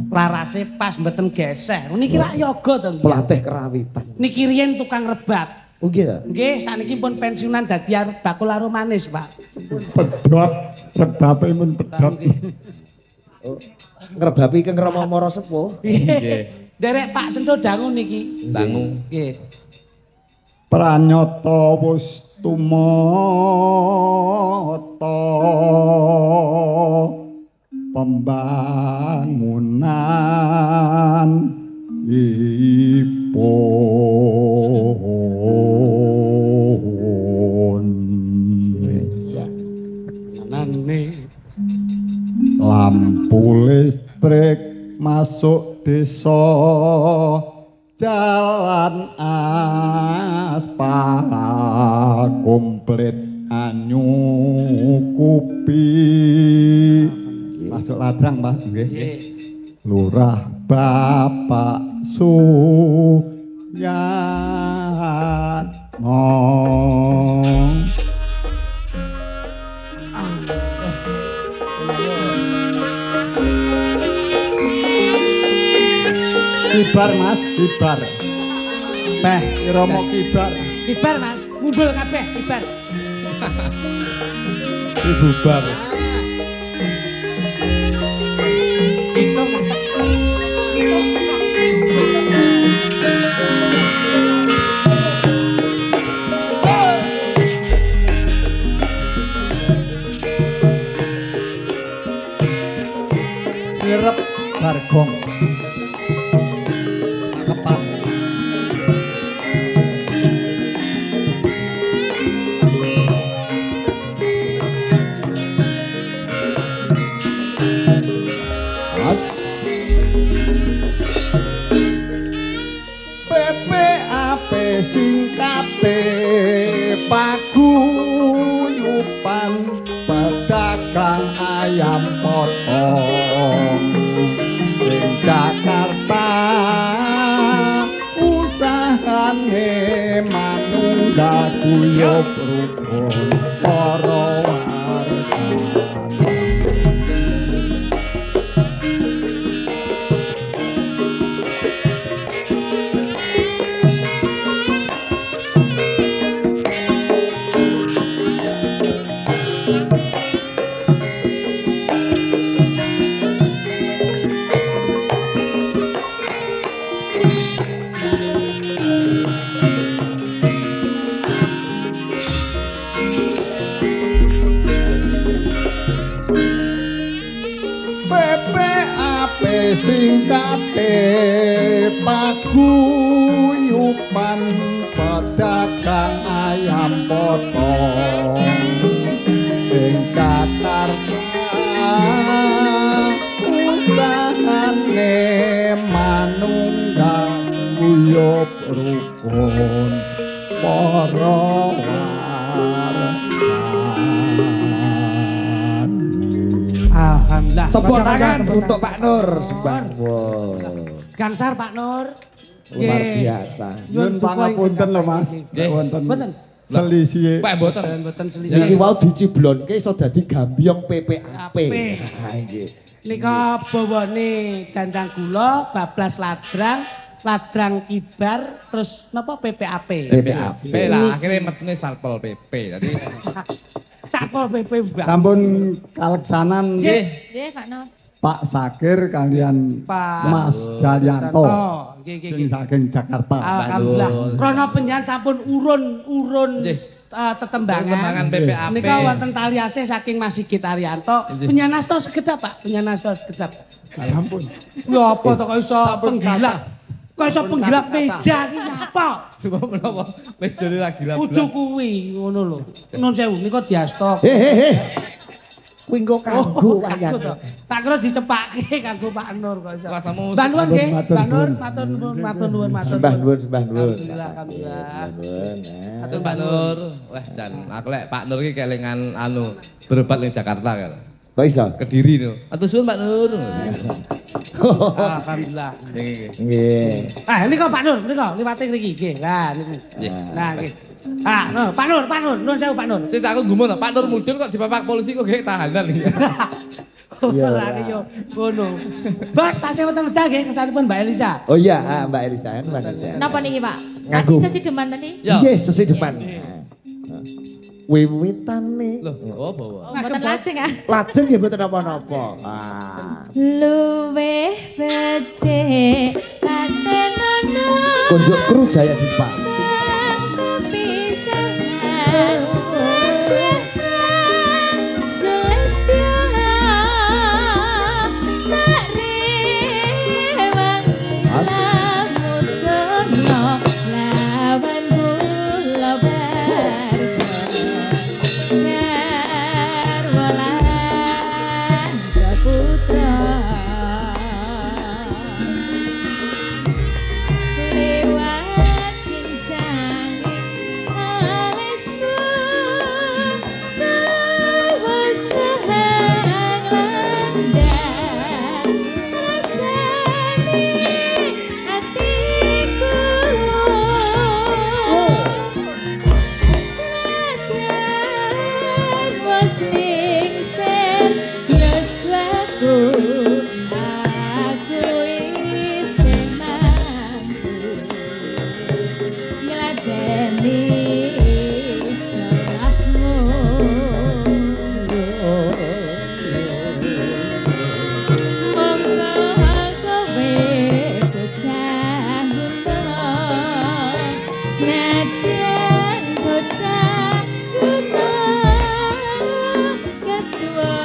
larase pas mboten geseh. Niki lak yoga to. nggih. Pelatih kerawitan. Niki riyen tukang rebab. Oh nggih ta? Nggih, saniki pun pensiunan dadi bakul aru manis, Pak. pedhot rebape mun pedhot. Oh, ngrebapi Kang Rama Mara Sepuh. Nggih. Derek Pak Sendo dangu niki. Dangu. Nggih. Pranyata wis tumata pembangunan ipun Anane lampu listrik masuk desa jalan aspal komplit anyukupi masuk ladrang Pak nggih nggih. Lurah Bapak Suyatno kibar Mas kibar Beh, Romo kibar kibar Mas, ngumpul kabeh kibar. Ibu bar Hitung. sirep bargong kepan Mas, PPAP singkate pagu ayam potong ing Jakarta usahane manunggal guyub rukun para warga. Singkate paguyuban pedagang ayam potong ing Jakarta usahane manunggal guyub rukun para Alhamdulillah. Tepuk tangan untuk Pak Nur sembah. Gangsar Pak Nur. Luar biasa. Nyuwun pangapunten lho Mas. Wonten. Mboten. Selisih. Pak mboten. Mboten Iki selisih. wau diciblonke iso dadi gambyong PPAP. Ha nggih. Nika bawane dandang gula, bablas ladrang kibar, terus napa PPAP. PPAP. Lah akhirnya metune Satpol PP. Dadi Satpol PP Mbak. Sampun kaleksanan Nggih, Pak Nur. Pak Sakir kalian Pak Mas Jaryanto Nggih, nggih, sing nggih. saking Jakarta. Alhamdulillah. Krana panjenengan sampun urun tetembangan. Tetembangan PPAP. Nika wonten tali asih saking Mas Sigit Arianto. Penyanasta sekedap, Pak. Penyanasta sekedap. Ampun. Ya apa to kok iso penggilak? Kok iso penggilak meja iki apa? coba menapa mejane lagi lah. Kudu kuwi ngono lho. Nun sewu nika diastok. He. Kuwi engko kanggo kanggo to. wayang. Tak kira dicepake kanggo Pak Nur kok iso. Kuasamu Mbak Nur nggih, matur Mbak Nur, nuwun. matur nuwun, matur nuwun, matur Sembah nuwun. nuwun, sembah nuwun. Alhamdulillah, alhamdulillah. Matur Pak Nur. Wah jan aku lek Pak Nur iki kelingan anu berobat ning Jakarta kan. Kok iso? Kediri no. Atur suwun Pak Nur. Alhamdulillah. Nggih. Nggih. Ah, ini kok Pak Nur, ini kok liwate ngriki nggih. Lah niku. Nah, nggih. Ah, no, Pak Nur, nuwun sewu Pak Nur. Sing tak aku gumun Pak Nur mudhun kok dipapak polisi kok nggih tahanan iki. Iya. Ora yo ngono. Bos, tasih wonten wedal nggih kesanipun Mbak Elisa. Oh iya, Mbak Elisa kan Mbak Elisa. Napa niki, Pak? Ngaku. Tadi sesi deman tadi? Ya. Nggih, sesi depan. Wiwitane. Loh, oh bawa. Mboten lajeng ah. Lajeng ya mboten napa-napa. Ah. Luweh becik katenono Konjuk kru Jaya Dipa. kepisahan Celestia tak rewangi samudono lawan kula Garwalan Saputra lewat kincang alismu tawasahang landang rasani hatiku senadyan was ningsen yaswaku aku isih mampu ngladeni salahmu monggo kowe bocah gunung senadyan bocah gunung ketua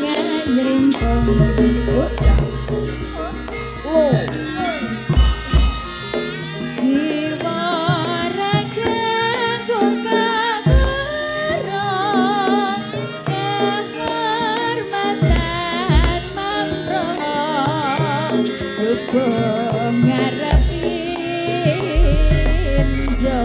nganyrimpong jiwa raga kagara kehormatan mamro hukum ngarepin jo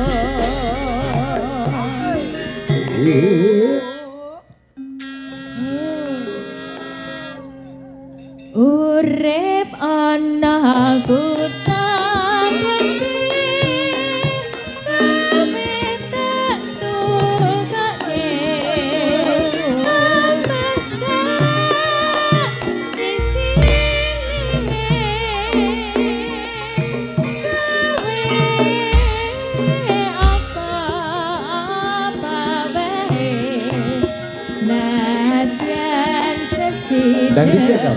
Ndang iki ya.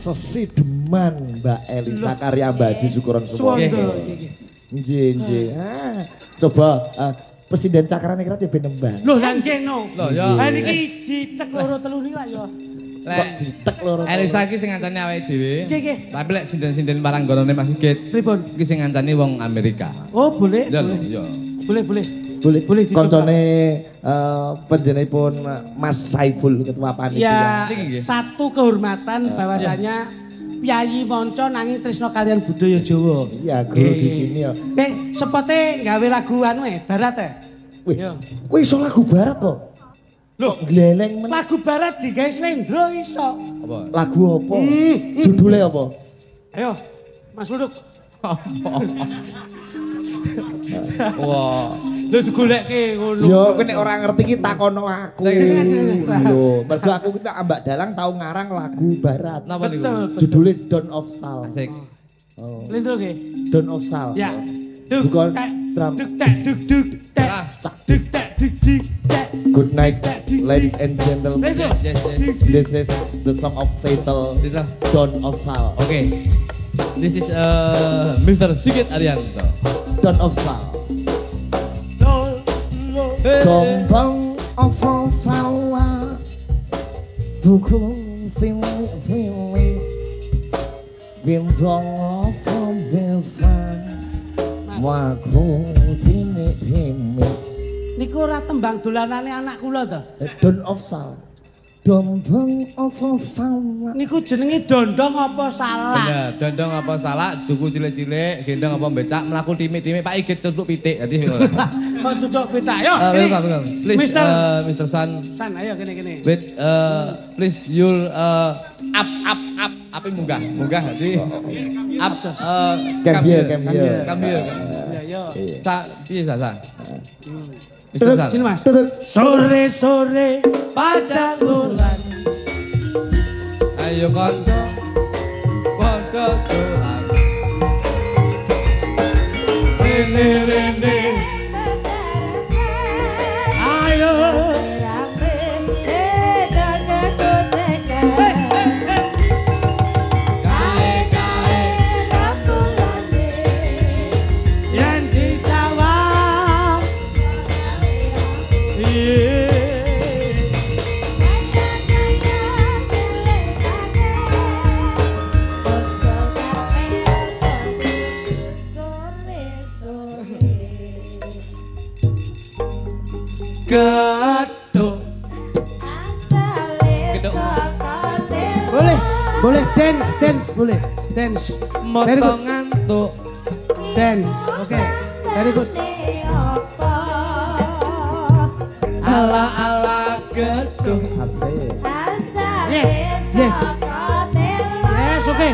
Sesi Deman Mbak Elisa karya Mbak Haji Syukuron semua. Nggih. Coba Presiden Cakran iki ben nembang. Lho nang kene. Lho ya. Ha niki jitek loro telu niki lak ya. Kok jitek loro. Elisa iki sing ngancani awake dhewe. Nggih. Tapi lek sinden-sinden parang gorone Mas Sigit. Pripun? Iki sing ngancani wong Amerika. Oh, boleh. Ya boleh. lho, ya. Boleh. Boleh koncone panjenenganipun Mas Saiful ketua panitia. Ya, satu kehormatan bahwasanya Piyayi Monco nanging tresno kalian budaya Jawa. Iya, guru di sini ya. Oke, sepote gawe lagu anu barat ya. Wih, kowe iso lagu barat to? Loh, gleleng men. Lagu barat digawe slendro iso. Apa? Lagu apa? Judulnya apa? Ayo, Mas Luduk. Wah. Lho digolekke ngono. Yo kowe nek ora ngerti iki takono aku. Lho, mergo aku kita Mbak Dalang tau ngarang lagu barat. Napa niku? Judulnya Dawn of Sal. Asik. Oh. Slendro nggih. Dawn of Sal. Ya. Duk Bukan drum. Duk duk tek. Duk tek duk tek. Good night ladies and gentlemen. Yes. This is the song of title Dawn of Sal. Oke. This is Mr. Sigit Arianto. Dawn of Sal. Gombang of Sawa Buku Fili Bintang of Besan Waku Tini Niku ora tembang dolanane anak kula to. Dawn of Sal. Gombang of Sawa. Niku jenenge dondong apa salah? Bener, dondong apa salah, duku cilik-cilik, gendong apa becak, mlaku timik-timik, Pak Igit cucuk pitik. Dadi Kok cucuk pitik. Yo, welcome. Please, Mr. San. San, ayo kene. Wait, please you'll up munggah dadi. Up Come here. Ya, yo. Sa piye Sa? Mr. San. Sini Mas. Sore-sore pada bulan. Ayo kanca padha dolan. Rene. Ayo. Yang di sawah. Boleh dance boleh. Dance. Very good. Moto ngantuk. Dance. Oke. Very good. Ala-ala gedung. Asik. Yes. Yes, oke.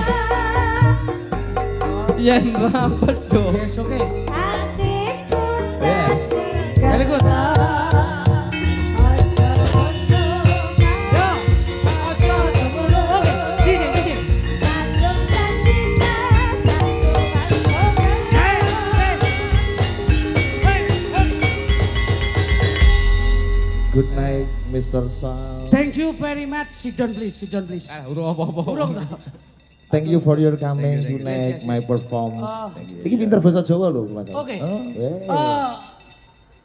Yen ra pedho. Yes, oke. Yes. Very good. Yo. Oke. Gini. Good night, Mr. Sal. Thank you very much. Sit down please. Urung apa-apa. Urung. Thank you for your coming Thank you. tonight, Yes. my performance. Oh. Ini pinter bahasa Jawa loh, Mas. Oke. Oh, yeah.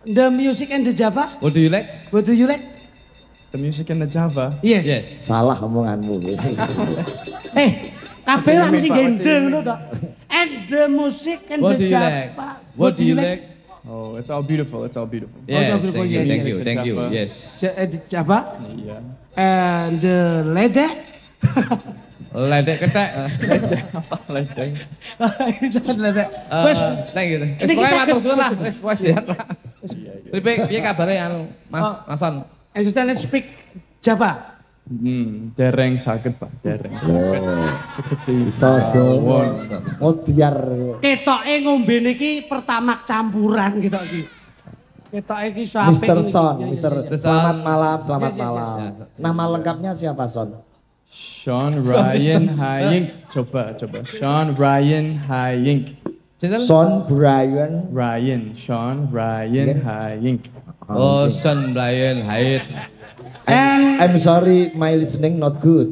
The music and the Java. What do you like? What do you like? The music in the Java. Yes. Salah omonganmu. Kabeh lah mesti Pak, gendeng ngono to. And the music and What the do you like? Java. What do you like? Oh, it's all beautiful. It's all beautiful. Yes, beautiful, thank you, yes, thank yes. you, thank you. Java. Yes. The Java Yeah. and the lede. Ledek ketek. Like that. Jangan lede. Eh, Wes, thank you. Ini Wis pokoke kita matur ke- suwun lah, wis sehat lah. Piye kabare anu, Mas Mason? and you stand speak Java. Dereng sakit Pak, dereng sakit. Seperti Bisa Jawa. Oh, biar. Ketoke ngombe niki pertamak campuran gitu iki. Ketoke iki sampe Mr. Son, Mr. The Selamat Son. malam, selamat Yes, yes, yes. malam. Nama lengkapnya siapa, Son? Sean Ryan Hayink. Coba. Sean Ryan Hayink. Sinten? Son Brian. Sean Ryan Yeah. Hayink. Oh, Son Brian Haidt. I'm sorry, my listening not good.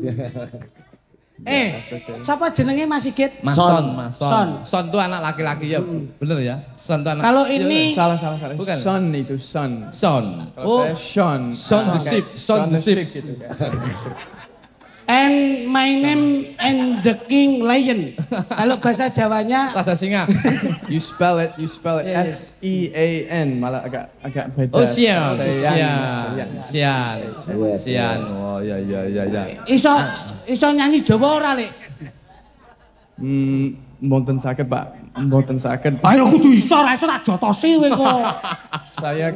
Siapa jenenge Mas Sigit? Mason. Son. Son tuh anak laki-laki ya, bener ya? Son tuh anak. Kalau ini Salah. Bukan. Son itu son. Son. Kalau saya Sean. Son the Ship, Son the Ship. Gitu, kan. and my name and the King Lion. Kalau bahasa Jawanya Raja Singa. You spell it Yeah, yeah. SEAN, malah agak beda. Oh, Sian. Sian. Sian. Oh, ya. iso nyanyi Jawa ora, Lek? Mboten sakit Pak, mboten sakit. Ayo kudu iso, ora iso tak jotosi kowe kok. Saya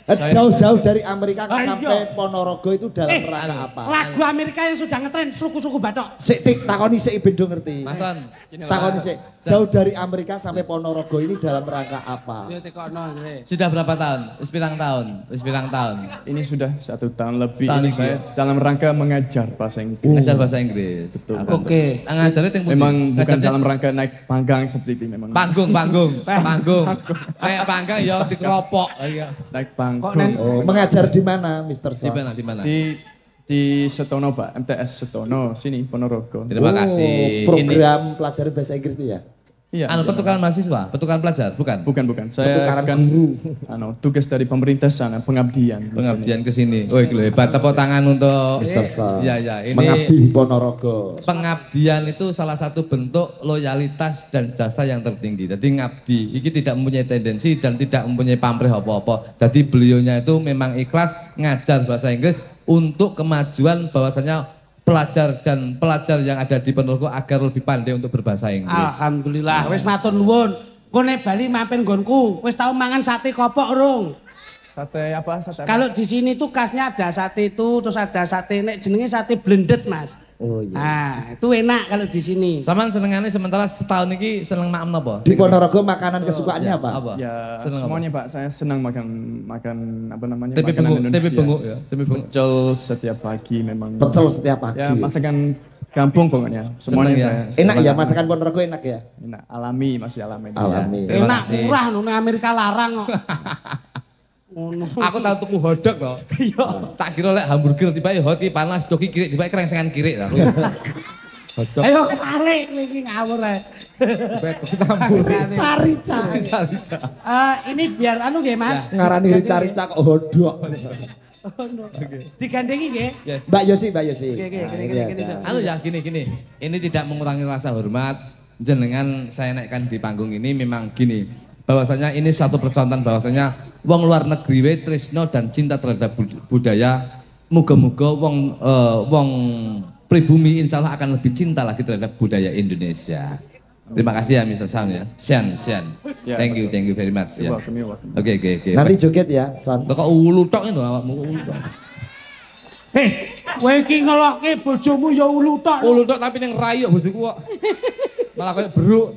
Jauh-jauh dari Amerika Ah, sampai Ponorogo itu dalam rangka apa? Lagu Amerika yang sudah ngetren suku-suku Batok. Sik tik takoni sik bendo ngerti. Mason. Takoni sik. Jauh dari Amerika sampai Ponorogo ini dalam rangka apa? Yo tekono ngene. Sudah berapa tahun? Wis pirang tahun? ini sudah 1 tahun lebih. Setahun Ini ini saya dalam rangka mengajar bahasa Inggris. Ngajar bahasa Inggris. Betul. Oke. Ngajarnya ting pundi? Memang bukan Ngajarnya- dalam rangka naik panggang seperti itu memang. panggung. Kayak panggang ya dikeropok. Iya. Naik Kok panggung. nen- Oh, mengajar di mana, Mr. Di Son? mana? Di mana? Di Setono Pak, MTS Setono, sini Ponorogo. Terima kasih. Program pelajaran bahasa Inggris itu ya? Iya. Anu pertukaran mahasiswa, pertukaran pelajar, bukan? Bukan. Saya Pertukaran kan guru. tugas dari pemerintah sana, pengabdian. di sini. Pengabdian ke sini. Oh, itu hebat. Tepuk tangan untuk Mr. Son. Iya, ini Mengabdi di Ponorogo. pengabdian itu salah satu bentuk loyalitas dan jasa yang tertinggi. Jadi ngabdi, ini tidak mempunyai tendensi dan tidak mempunyai pamrih apa-apa. Jadi beliaunya itu memang ikhlas ngajar bahasa Inggris untuk kemajuan bahwasanya pelajar yang ada di Ponorogo agar lebih pandai untuk berbahasa Inggris. Alhamdulillah, wis matur nuwun. Kone Bali mampir nggonku. Wis tau mangan sate kopok urung? Sate apa? Sate apa? Kalau di sini tuh khasnya ada sate itu, terus ada sate nek jenenge sate blended, Mas. Oh iya. Nah, itu enak kalau di sini. Saman senengannya sementara setahun ini seneng maem napa? Di Ponorogo makanan kesukaannya apa? Apa? Ya Seneng apa? semuanya Pak, saya senang makan apa namanya? Tempe makanan benguk, Indonesia. tempe benguk ya, tempe benguk. Pecel setiap pagi memang. Pecel setiap pagi. Ya masakan kampung pokoknya. Semuanya Seneng ya? saya. Enak ya masakan Ponorogo enak ya? Enak, alami, masih alami. Alami. Terima Enak kasih. murah nang Amerika larang kok. Ngono. Aku tahu tuku hotdog loh. Iya. Tak kira lek hamburger tiba hot ki panas, doki kiri tiba krengsengan kiri lah. Hotdog Ayo balik iki ngawur ae. tambur. Cari-rica. Ini biar anu nggih, Mas. Ngarani rica-rica kok hodok. Digandengi nggih. Yes. Mbak Yosi. Oke, gini. Anu ya gini. Ini tidak mengurangi rasa hormat. Jenengan saya naikkan di panggung ini memang gini. Bahwasanya ini suatu percontohan bahwasanya wong luar negeri we tresno dan cinta terhadap budaya. Muga-muga wong pribumi insya Allah akan lebih cinta lagi terhadap budaya Indonesia. Terima kasih ya Mr. Sound ya. Sian. Ya, Thank you very much ya. You're welcome. Oke. Nanti joget ya, Son. Kok ulu tok itu awakmu ulu tok. Kowe iki ngelokke bojomu ya ulu tok. Ulu tok tapi ning rayu bojoku kok. Malah kayak beruk.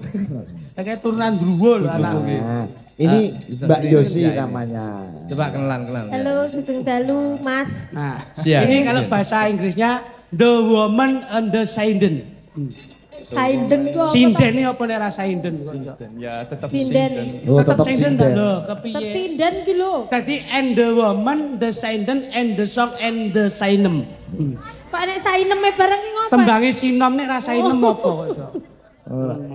Kayak turunan druwo lho anak. Nah, ini bisa Mbak beli Yosi ini. namanya. Coba kenalan. Halo, Sugeng Dalu, Mas. Nah, Siap. ini kalau bahasa Inggrisnya The Woman and the Sinden. Sinden itu apa? Sinden ini apa nih rasa sinden? Ya tetap Sinden. Oh, Tetap tetap sinden sinden. lho, Tetap kepiye? sinden ki lho. Tadi and the woman, the sinden, and the song, and the sinem. Kok nek saineme bareng ki ngopo? Tembangi sinom nih rasa inem apa kok iso?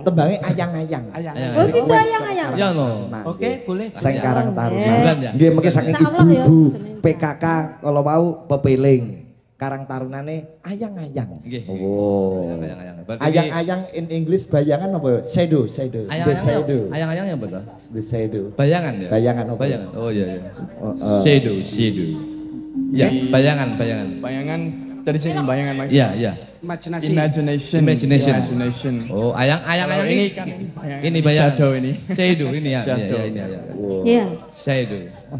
Tembangnya ayang-ayang. Ayang. Oh, situ ayang-ayang. Ya no. Nah, Oke, boleh. Sing Karang Taruna. Bulan ya? Nggih mengke saking Insyaallah ya, ibu jenenge. PKK kalau mau pepeling. Karang Tarunane ayang-ayang. Nggih. Oh. Ayang-ayang. Berarti Ayang-ayang in English bayangan apa? Shadow. The shadow. Ayang-ayang yang betul. The shadow. Bayangan ya? Bayangan apa? Bayangan. Oh iya. Oh, Shadow. Ya, bayangan. Bayangan dari sini bayangan maksudnya. Iya. Imajinasi. Imagination. Oh, ayang-ayang Kalau ini kan bayangan. ini bayangan. Shadow ini. Shadow ini ya. Shadow. Iya, ini ya. Iya.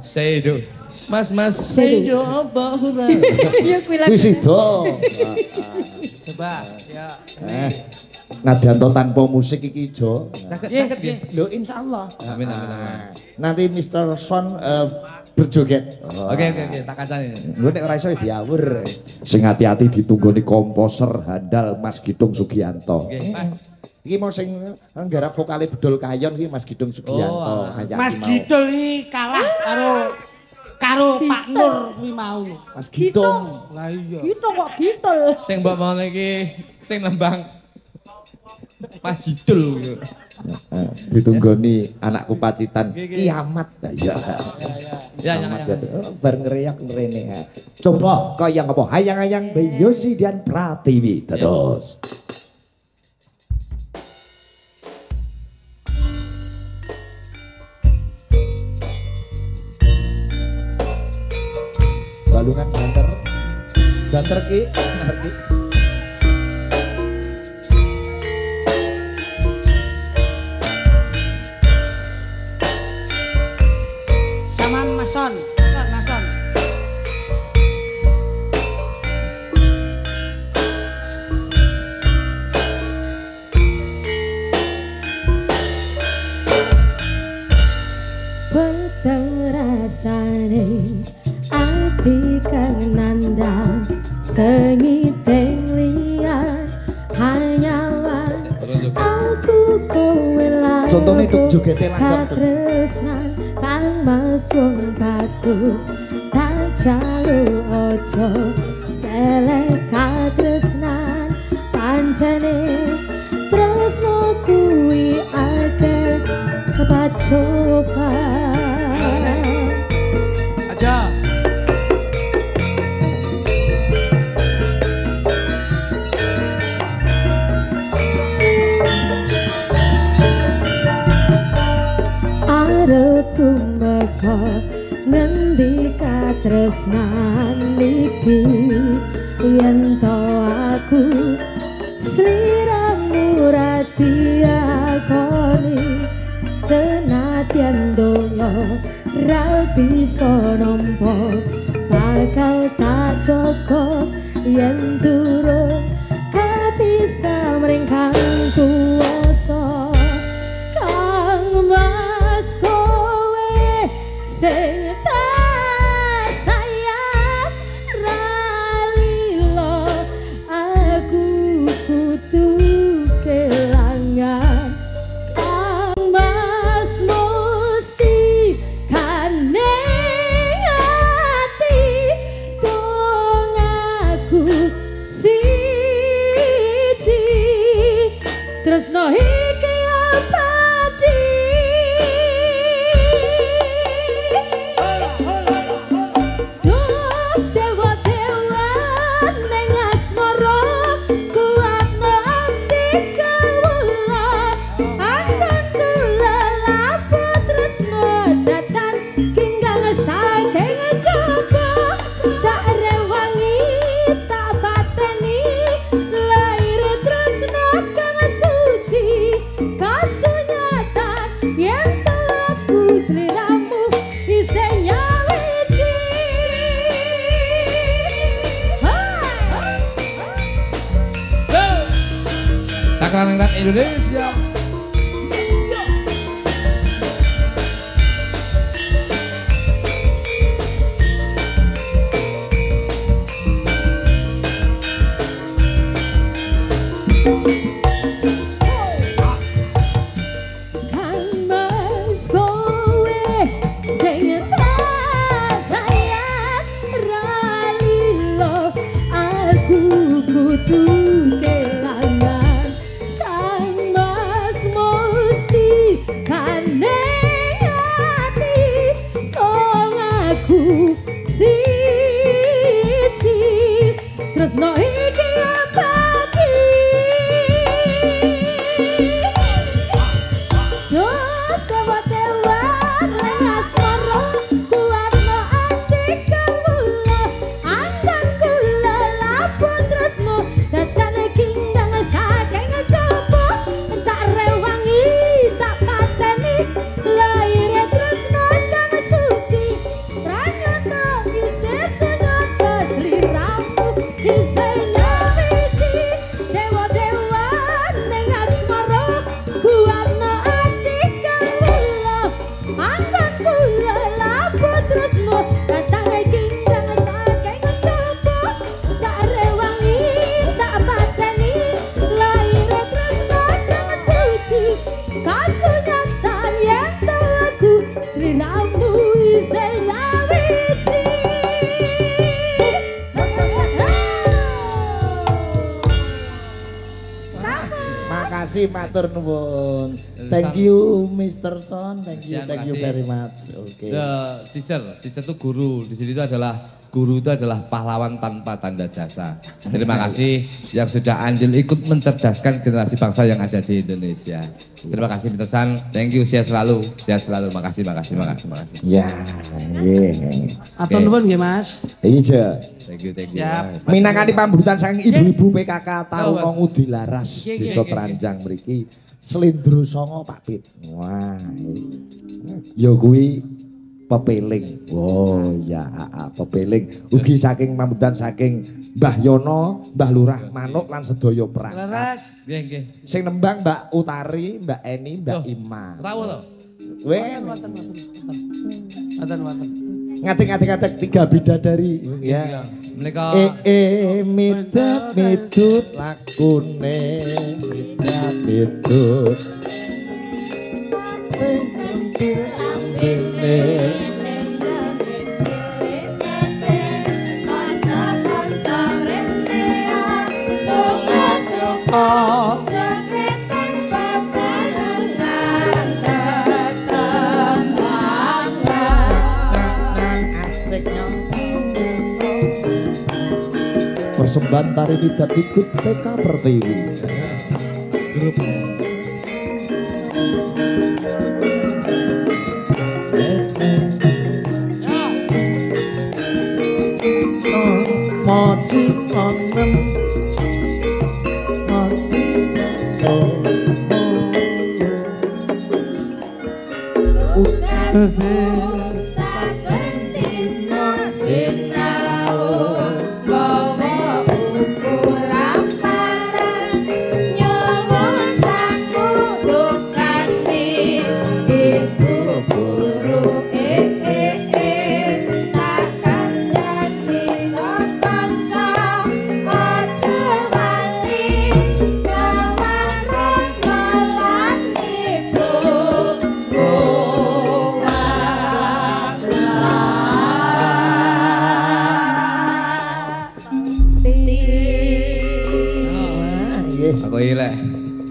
Shadow. Mas. Shadow apa hura? Ya kuwi lagi. Wis itu. Coba, ya. Nadanto tanpa musik iki Jo. Sakit ya? Lho insyaallah. Amin. Nanti Mr. Son berjoget. Oke, tak kacani. Gue nek ora iso diawur. Sing hati-hati ditunggoni komposer handal Mas Gitung Sugianto. Oke. Iki mau sing nggarap vokale Bedol Kayon iki Mas Gitung Sugianto. Oh, Kayak Mas mau. Gidul iki kalah karo Pak Nur kuwi mau. Mas Gitung. Lah iya. Gitu kok gitul. Sing mbok mau iki sing nembang Mas Jidul. Ditunggoni anakku Pacitan kiamat. Ya. Ya. Bar ngeriak ngrene. Coba kaya apa? Hayang-hayang Yosi dan Pratiwi. Terus. Balungan banter ki, ngerti. Sama Mason. Peteng rasane ati kang nandang sengiteng liyan hanyawan aku kowe lan Contohnya itu jogete langgam tuh. katresnan kang mas wong bagus tak jalu ojo selek katresnan pancene tresno kuwi akeh kepacoban Aja. arep tumeka ngendi katresnan iki yen to aku sliramu rati akoni senadyan donya ra bisa nampa bakal tak jaga yen durung kabisa mringkang kuwasa kang mas kowe sing tak sayang ralilo aku kudu kelangan kang mas musti kaneng ati dong aku siji tresno iki abadi Duh dewa-dewa neng asmara kuatno ati kawula akan tulelapo tresno datang kinggang saking coba tak rewangi tak pateni Cakraningrat Indonesia. Matur nuwun. Thank you Mr. Son, thank you very much. Oke. Teacher itu guru. Di sini itu adalah guru itu adalah pahlawan tanpa tanda jasa. Terima kasih yang sudah andil ikut mencerdaskan generasi bangsa yang ada di Indonesia. Terima kasih Mr. Son, thank you, sehat selalu. Makasih. Ya, nggih. Atur nuwun nggih Mas. Iya. Thank you. Siap. Minangkani pambutan saking ibu-ibu PKK Tarunga Dilaras Desa Tranjang mriki Slendro Songo Pak Pit. Wah. Ya kuwi pepeling. Oh ya, pepeling. Ugi saking pambutan saking Mbah Yono, Mbah Lurah Manuk lan sedaya perangkat. Leres. Nggih. Sing nembang Mbak Utari, Mbak Eni, Mbak Ima. Tahu to? Wonten. Ngati-ngati tiga bidadari. Ya. Menika mitut lakune mitut sentil ambene kanca-kanca rene suka-suka jeketeng bebarengan ketembang asik persembahan tari tidak ikut PK Pertiwi. Grup moci onem moci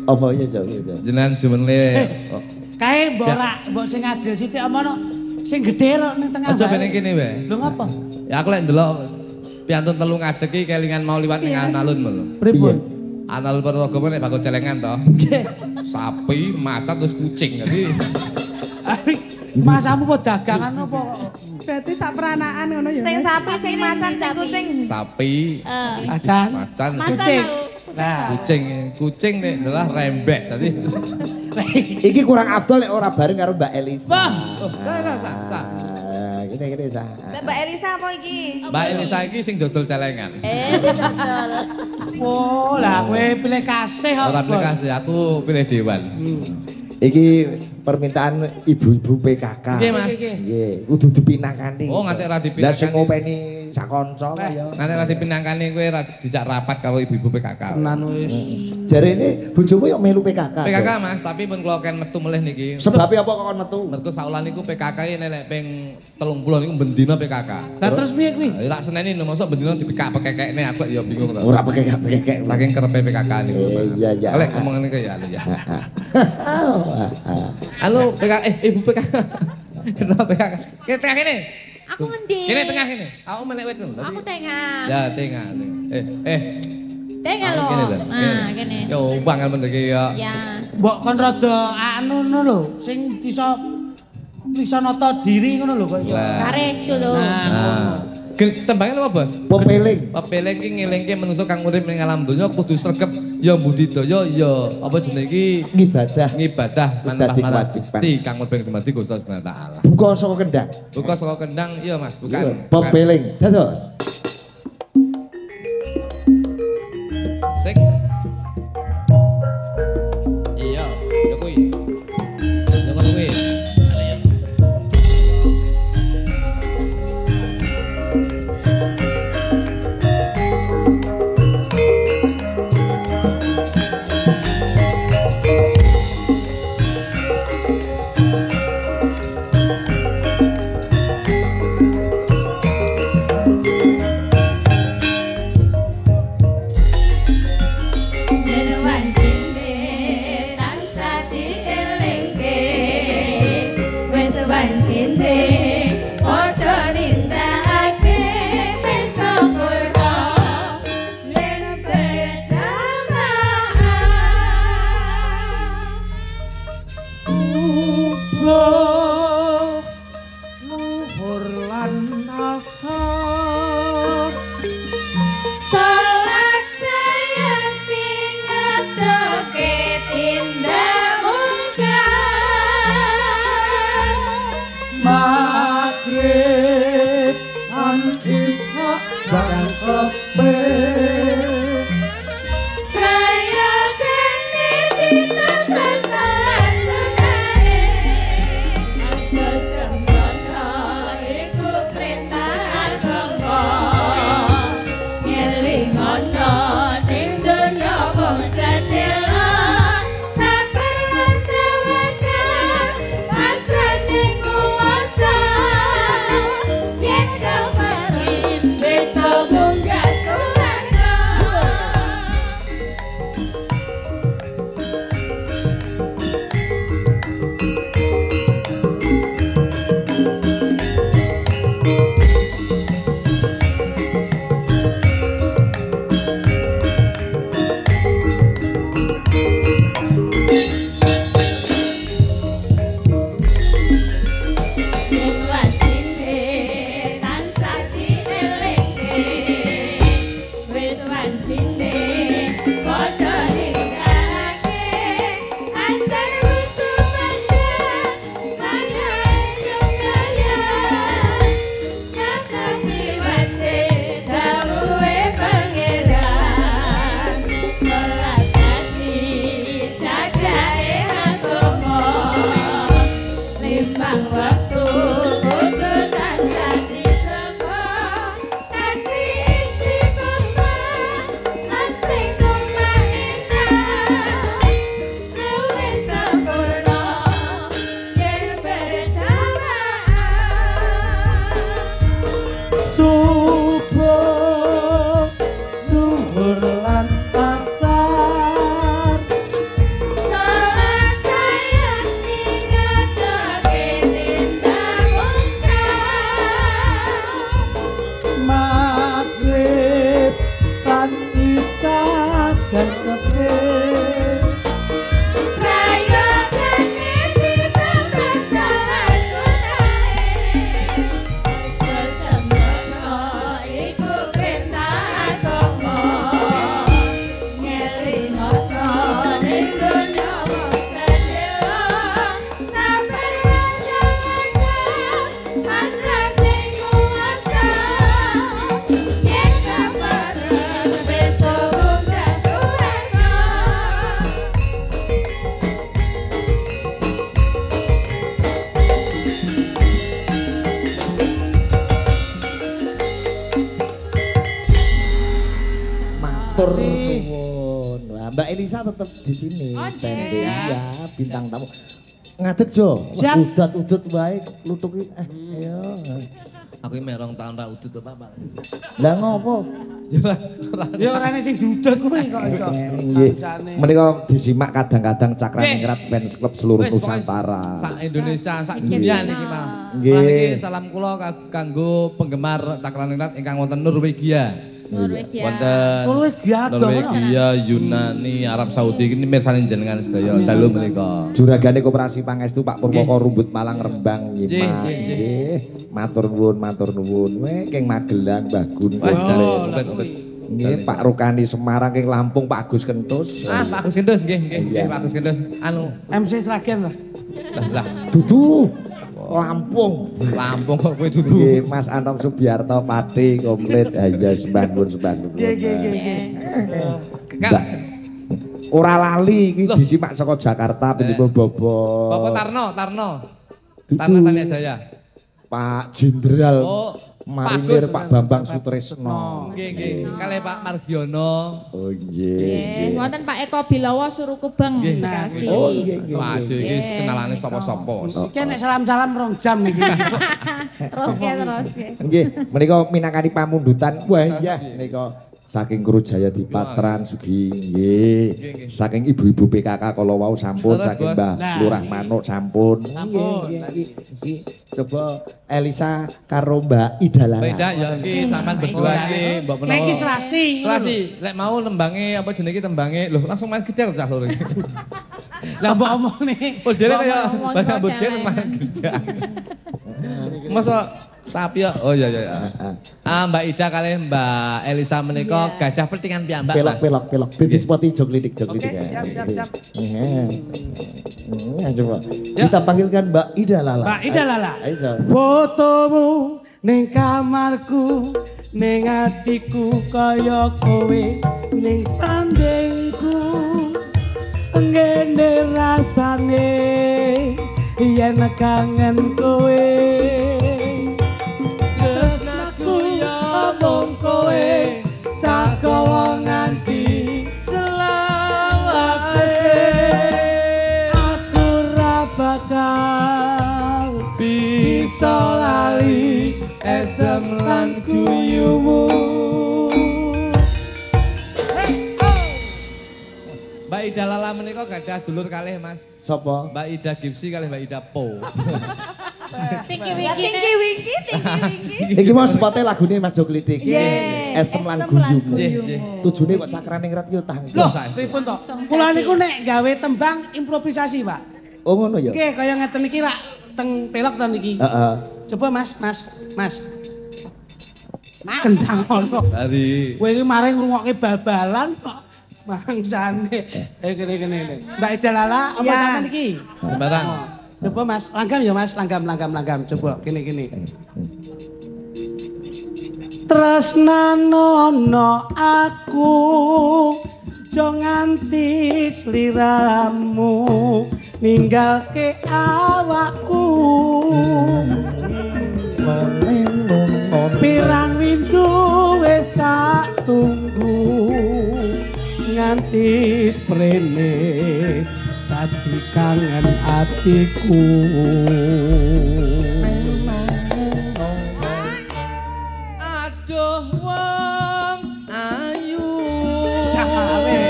apa ya jauh jenengan jumenle kae mbok sing adil sithik omono sing gedhe ning tengah aja ben kene wae lho ngapa ya aku lek ndelok piantun telu ngadeg iki kelingan mau liwat ning alun-alun lho pripun alun Ponorogo nek bakal celengan to sapi macan terus kucing jadi masamu kok dagangan apa berarti sak peranaan ngono ya sing sapi sing macan sing kucing sapi macan kucing nah kucing nek adalah rembes tadi iki kurang afdol nek ora bareng karo Mbak Elisa wah Kene Sa. Mbak Elisa apa iki? Mbak Elisa iki sing dodol celengan. Sing dodol. Oh, lah kowe pilih kasih kok. Ora pilih kasih, aku pilih dewan. Iki permintaan ibu-ibu PKK. Nggih, Mas. Nggih, kudu dipinangkani. Oh, nganti ra Lah sing dipinangkani. ngopeni sak kanca ya. Nganti ra dipinangkani kowe ra dijak rapat karo ibu-ibu PKK. Tenan wis. Jarene bojomu yo melu PKK. PKK Mas, tapi pun kula ken metu melih niki. Sebab apa kok kon metu? Mergo saulan niku PKK nek ping 30 niku bendina PKK. Lah terus piye kuwi? Ya tak seneni lho, mosok bendina dipekak-pekekne aku ya bingung to. Ora PKK. Saking kerepe PKK niku. Iya, iya. Oleh ngomong ngene ya ya. Halo PKK, ibu PKK. Kenapa PKK? Kene tengah kene. Aku ngendi? Kene tengah kene. Aku melek wit lho. Aku tengah. Ya tengah. Tengah Aku lho. kene lho. Nah, kene. Yo bangal men iki ya. Ya. Mbok kon rada anu ngono lho, sing bisa nata diri ngono lho kok iso. Kares dulu. Nah. Tembangnya apa, Bos? Pepeling. Pepeling ki ngelingke manungsa kang urip ning alam donya kudu sregep ya budidaya ya apa jenenge iki ngibadah manfaat Gusti kang urip ing Gusti Gusti Subhanahu wa taala. Buka saka kendang. Buka saka kendang iya Mas, bukan. Pepeling. Dados. Sik. Iya, ya kuwi. Ya ngono kuwi. Elisa tetap di sini. Oh, Standing iya. ya, bintang tamu. Ngadeg Jo, Siap. udat-udat baik, lutuki. Ayo. Aku ini merong tahun ra udut apa Pak. Lah ngopo? Ya orangnya sing diudut kuwi kok iso. Nggih. Menika disimak kadang-kadang Cakraningrat Fans Club seluruh Wis, pokoknya Nusantara. Sak Indonesia, sak dunia niki malah. Nggih. Malah niki salam kula kanggo penggemar Cakraningrat ingkang wonten Norwegia. Norwegia. Wonten Norwegia to. Norwegia, Yunani, Arab Saudi ini mirsani jenengan sedaya dalu menika. Juragane Koperasi Pangestu Pak Purwoko Rumbut Malang Rembang Nggih, nyimak. nggih, nggih. Nggih. Matur nuwun. Weh keng Magelang Mbah Gun. Wah, Oh, obat. Nggih, Pak Rukani Semarang keng Lampung Pak Agus Kentus. Ah, Pak Agus Kendus nggih, Pak Agus Kendus. Anu, MC Sragen lah. lah Dudu Lampung. Lampung kok kowe dudu. Nggih, Mas Anton Subiarto Pati komplit aja sembah nuwun. Nggih. Kak, Ora lali iki Loh. disimak saka Jakarta penipun Bobo. Bapak Tarno. Dudu. Tarno Tania Jaya. Pak Jenderal Oh, Marinir Bagus. Pak Bambang Sutresno. Nggih. Kalih Pak Margiono. Oh nggih. Wonten Pak Eko Bilowo Surukubeng. Nggih. Bekasi. Oh nggih. Wah, iki kenalane sapa-sapa. Iki nek salam-salam 2 jam iki. Terus ya. Nggih, menika minangkani pamundutan. Wah iya menika saking Kru Jaya Dipatran Sugi nggih. Saking ibu-ibu PKK kala wau sampun, Terus, saking Bos. Mbah Nah. Lurah Manuk sampun. Sampun. Iki coba Elisa karo Mbak Ida Lala. Beda ya iki sampean berdua iki mbok menawa. Nek iki Selasi. Selasi, lek mau nembange apa jenenge tembange, lho langsung main gede cah lho iki. Lah mbok omongne. Oh, dene kaya ngomong banyak kok budi terus cewek. main gede. Masa sapi ya? Oh iya. Mbak Ida kali Mbak Elisa menika gadah pentingan piyambak Mas. Pelok. Bibis poti jog lidik. Oke, siap. Coba. Kita panggilkan Mbak Ida Lala. Mbak Ida Lala. Ayo. Fotomu ning kamarku, ning atiku kaya kowe, ning sandengku. Ngene rasane yen kangen kowe. Tresnaku ya mung kowe, cakawa nganti selawase. Aku ra bakal bisa lali esem lan guyumu. Mbak Ida Lala menika gadah dulur kalih Mas. Sopo? Mbak Ida Gipsy kali Mbak Ida Po. Tinggi Ya tinggi wiki. wingki. Iki mau spotnya lagune Mas Jog Lidik. Yeay, Esem lan Esem lan guyumu. Nggih. Tujune kok Cakraningrat yo tanggo. Loh, pripun to? Kula niku nek gawe tembang improvisasi, Pak. Oh ngono ya. Oke, kaya ngeten iki lak teng pelok ta niki. Heeh. Coba Mas. Kendang ngono. Dari Kowe iki mari ngrungokke bal-balan kok mangsane. Kene. Mbak Ida Lala, apa Ya. sampean iki? Sembarang. Coba Mas, langgam ya Mas, langgam. Coba kene. Tresnanono aku jo nganti sliramu ninggalke awakku. Pirang windu wis tak tunggu nganti sprene dadi kangen atiku. Aduh wong ayu. Sawe.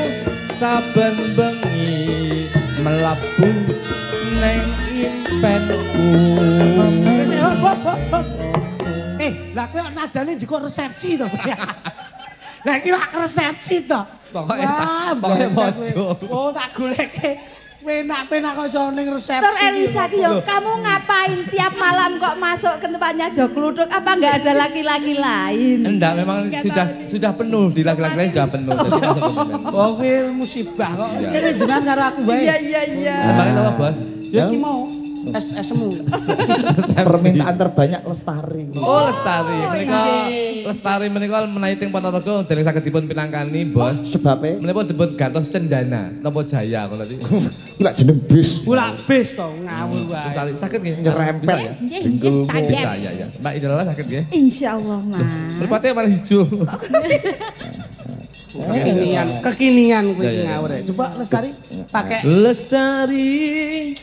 Saben bengi mlebu neng impenku. Lah kowe nadane njiko resepsi to. Lah iki lak resepsi to. Pokoke Wah, pokoke blesek padha. kowe. Oh, tak goleke. Penak-penak kok iso ning resepsi. Dokter Elisa ki yo, kamu ngapain tiap malam kok masuk ke tempatnya Jog Luduk? Apa nggak ada laki-laki lain? Enggak, memang sudah penuh di laki-laki lain sudah penuh. Jadi masuk ke temen. Oh, kuwi musibah kok. Iya. Kene jenengan karo aku bae. Iya. Tembangin apa, Bos? Ya ki mau. Esmu. Permintaan terbanyak Lestari. Oh, Lestari. Lestari menika menawi teng Ponorogo dereng saged dipun pinangkani, Bos. Sebabnya Menapa dipun gantos Cendana, napa Jaya ngono iki. enggak jeneng bis. Bulak bis to ngawur wae. Lestari saged nggih Nyerempet. Bisa ya? Nggih, Bisa saged. ya. Mbak Idala saged nggih. Insya Allah Mas. Merpati malah hijau. Kekinian kuwi ngawur. Coba Lestari pakai Lestari.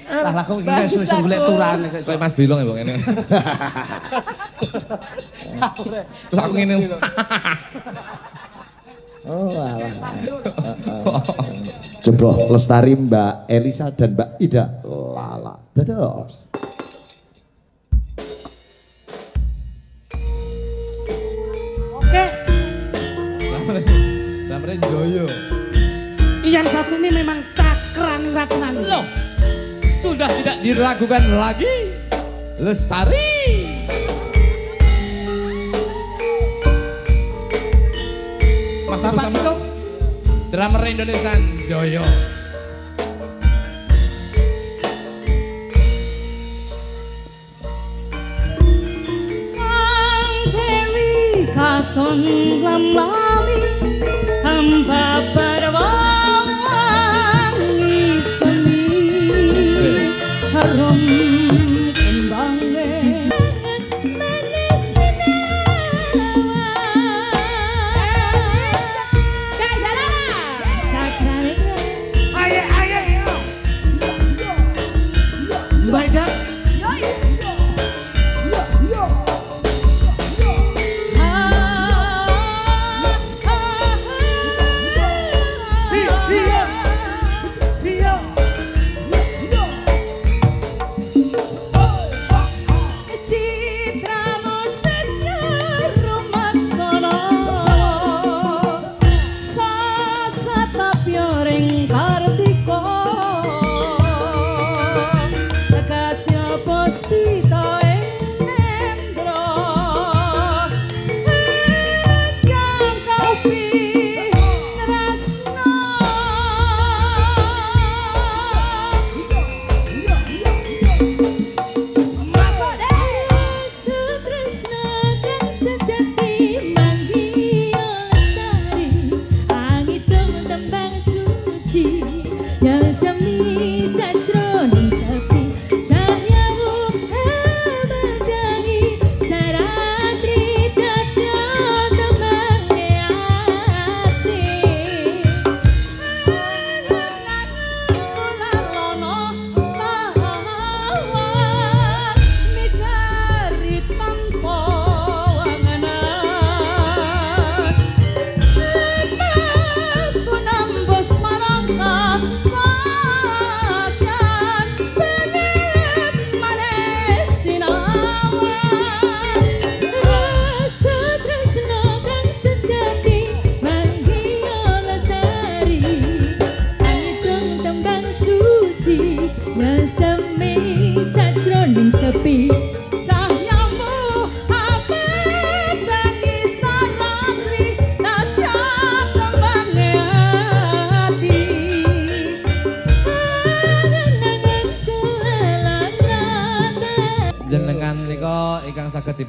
lah kok iki wis golek turane kok. Kayak Mas Bilong ya, Bang ini. Terus aku ngene. Oh, alah. Coba Lestari Mbak Elisa dan Mbak Ida. Lala. Dados. Oke. Namanya Joyo. Yang satu ini memang cakran ratunan. Loh, sudah tidak diragukan lagi. Lestari. Mas Bapak sama drummer Indonesia Joyo. Sang Dewi katon lamlami hamba berwangi seni harum kembange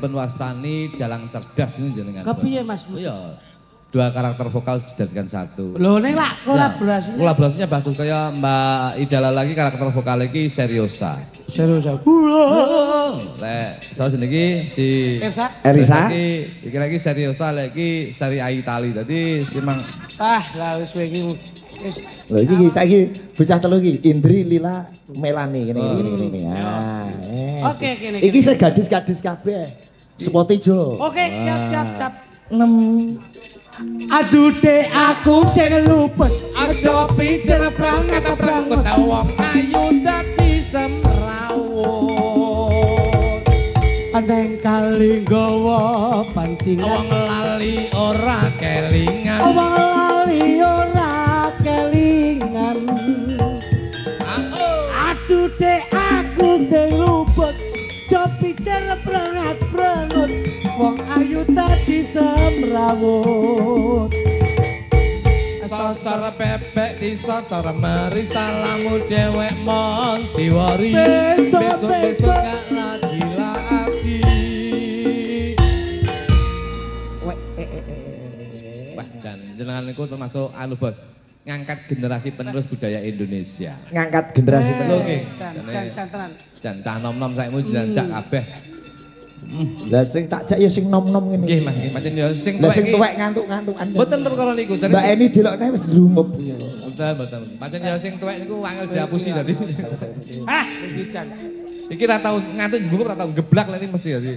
Wastani dalang cerdas ini jenengan. Kepiye Mas? Iya. Dua karakter vokal dijadikan satu. Lho ning lak kolaborasinya. Kolaborasinya bagus kayak Mbak Ida lagi karakter vokal iki Seriosa. Seriosa. Lek saya jenenge si Elisa. Iki lagi Seriosa lagi Sari Aitali. Dadi simang lah wis iki lho iki saiki bocah telu iki Indri, Lila, Melani ngene. Oke kene. Iki sing gadis-gadis kabeh. Spot ijo. Oke, siap. 6. Aduh dek aku sing luput. Aja pijer pranget wong ayu dadi semrawut. Neng kali nggawa pancingan. Wong lali ora kelingan. Wong lali ora kelingan. Aduh dek aku sing luput. Copi cerep prangat-prangut wong ayu tadi semrawut. Sosor bebek disosor meri salamu dewek mon diwari. Besok-besok gak lagi. Wah, dan jenengan niku termasuk anu bos, ngangkat generasi penerus budaya Indonesia. Ngangkat generasi penerus. Oke. Jan tenan. Jan cah nom-nom saikmu jan cak kabeh. Lah sing tak jak ya sing nom-nom ngene. Nggih Mas, nggih pancen ya sing Lah tuwek sing iki. tuwek ngantuk-ngantukan. Mboten perkara niku jane. Mbak Eni delokne wis drumup. Mboten. Pancen ya sing tuwek niku angel diapusi tadi. Hah, iki jan. Iki ra tau ngantuk jebuk ra tau geblak lek mesti tadi.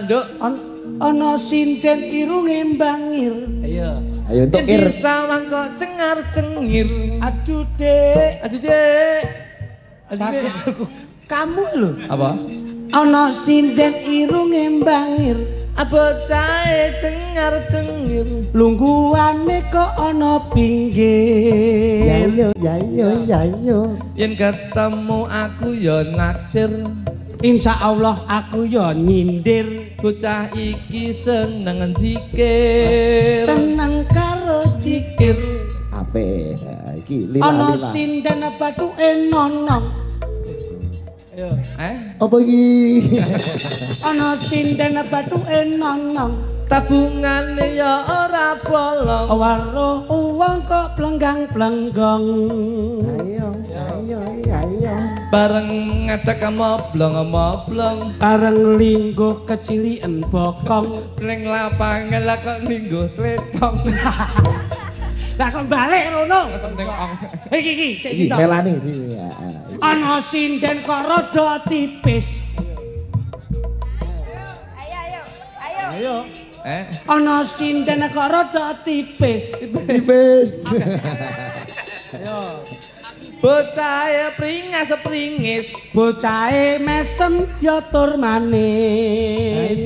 Nduk, Ana sinden irunge mbangir. Ayo. Ayo entuk ir. sawang kok cengar-cengir. Aduh, Dek. Aduh, Dek. Sakit aku. Kamu lho. Apa? Ana sinden irunge mbangir. Bocahe cengar-cengir. Lungguhane kok ana pinggir. Ya iya. Yen ketemu aku ya naksir. Insya Allah aku ya nyindir. Bocah iki seneng zikir. Seneng karo zikir. Ape iki Ana lila-lila. sinden bathuke nonong. Ayo. Apa iki? Ana sinden bathuke nonong. Tabungane ya ora bolong. Waruh uwong kok plenggang-plenggong. Ayo. Bareng ngedek moblong. Bareng lingguh kecilien bokong. Ning lapangan lah kok ningguh tletong. Lah kok balik rono. Ning ong. Iki sik Iki sitok. melani. Ana sinden kok rada tipis. Ayo. Ana sinden kok rada tipis. Tipis. Ayo. Bocahe pringis. Bocahe mesem ya tur manis.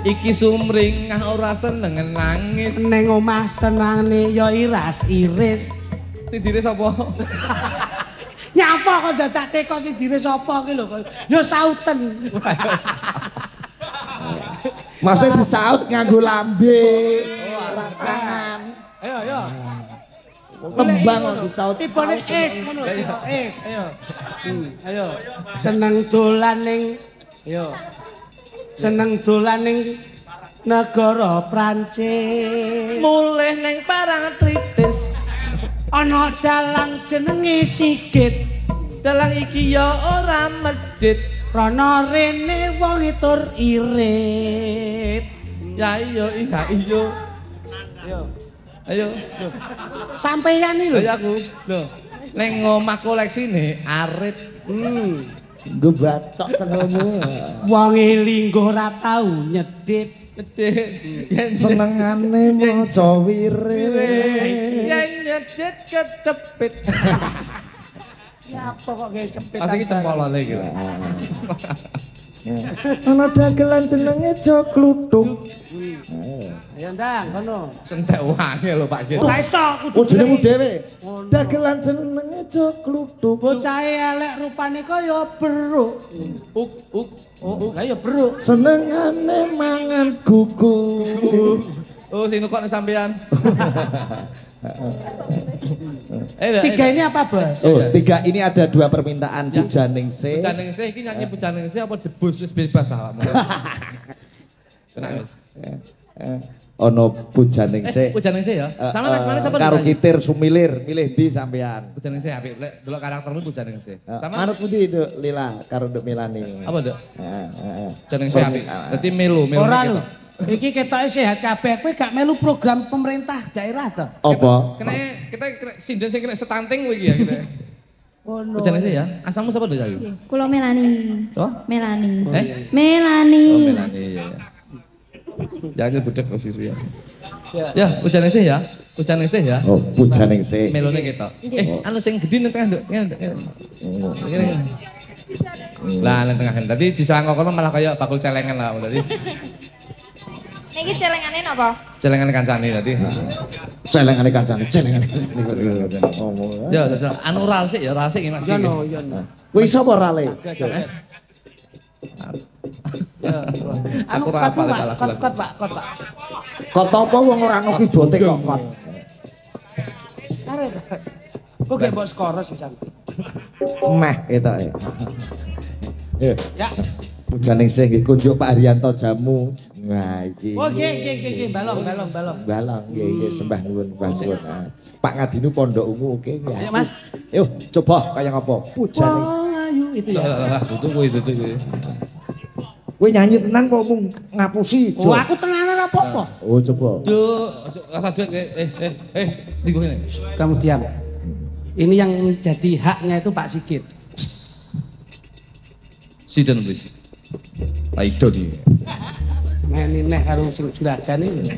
Iki sumringah ora seneng nangis. Ning omah senangane ya iras-iris. Sing diris apa? Nyapa kok dadak teko sing diris sapa ki lho. Ya sauten. Maksudnya disaut nganggo lambe. Ora tangan. Ayo. Tembang kok disaut. Tibane es ngono, es. Ayo. Seneng dolan ning seneng dolan ning negara Prancis. Mulih ning Parangtritis. Ana dalang jenenge Sigit. Dalang iki ya ora medhit. Rono rene wong tur irit. Ya iya. Ayo. Sampeyan iki lho. Ya aku. Lho. Ning omah koleksine arit. Nggo bacok cengelmu. Wonge lingguh ora tau nyedit. Yen Senengane maca wirid. yen nyedit kecepit. Ya apa kok gawe cepet. Pasti iki cempolane iki. Ana dagelan jenenge Joglutuk. Ayo ndang kono. Sentek wangi lho Pak Git. Ora iso kudu Oh jenengmu dhewe. Ngono. Dagelan jenenge Joglutuk. Bocahe elek rupane kaya beruk. Oh, lah ya beruk. Senengane mangan gugu. Oh, sing kok sampean. Tiga ini apa, Bos? Oh, tiga ini ada dua permintaan Pujaningsih. Pujaningsih iki nyanyi Pujaningsih apa debus wis bebas lah awakmu. Tenang wis. Ono Pujaningsih. Pujaningsih ya. Sama Mas Manis apa karo Kitir Sumilir, milih di sampean. Pujaningsih apik. Lek delok karaktermu Pujaningsih. Sama Manut pundi Nduk Lila karo Nduk Milani. apa, Dok? Heeh. Pujaningsih apik. Dadi melu Ora lho. kita. Iki ketoke sehat kabeh. Kowe gak melu program pemerintah daerah to? Apa? Kena kita sinden sing kena stunting kowe iki ya kita. Ngono. Pujaningsih ya. Asalmu sapa, Dok? Kula Melani. Sapa? Melani. Melani, iya. Jangan budek kok siswi ya. Ya, Pujaningsih ya. Pujaningsih ya. Oh, Pujaningsih. Melone kita. Anu sing gedhi nang tengah, Nduk. Lah nang tengah. Dadi disangka kono malah kaya bakul celengan lah dadi. Niki celengane napa? Celengane kancane dadi. Celengane kancane. Ya, anu ral sik ya, ral sik Mas. Iya no, iya no. Kowe sapa rale? Aku ora apal Pak. Kot, Pak. Kok apa wong ora ono kibote kok kot. Arep. Kok gak mbok skoros pisan. Meh ketoke. Ya. Pujaningsih nggih kunjuk Pak Haryanto jamu. Nah iki. Oh, nggih, balong. Balong nggih sembah nuwun Mbah. Pak Ngadinu Pondok Ungu oke nggih. Ayo, Mas. Yuk coba kaya ngapa? Pujaningsih. Wong ayu itu ya. Lah, itu kuwi. Kowe nyanyi tenan kok mung ngapusi. Oh, aku tenanan apa-apa. Oh, coba. Duh, rasa duit tunggu ini. Kamu diam. Ini yang menjadi haknya itu Pak Sigit. Sidon please. Laido dia. Neh karo sing juragan iki.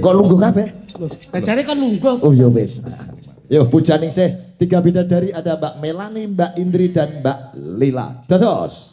Kok lungguh kabeh? Lah jare kon lungguh. Oh ya wis. Yo pujaning sih. 3 bidadari ada Mbak Melani, Mbak Indri dan Mbak Lila. Dados.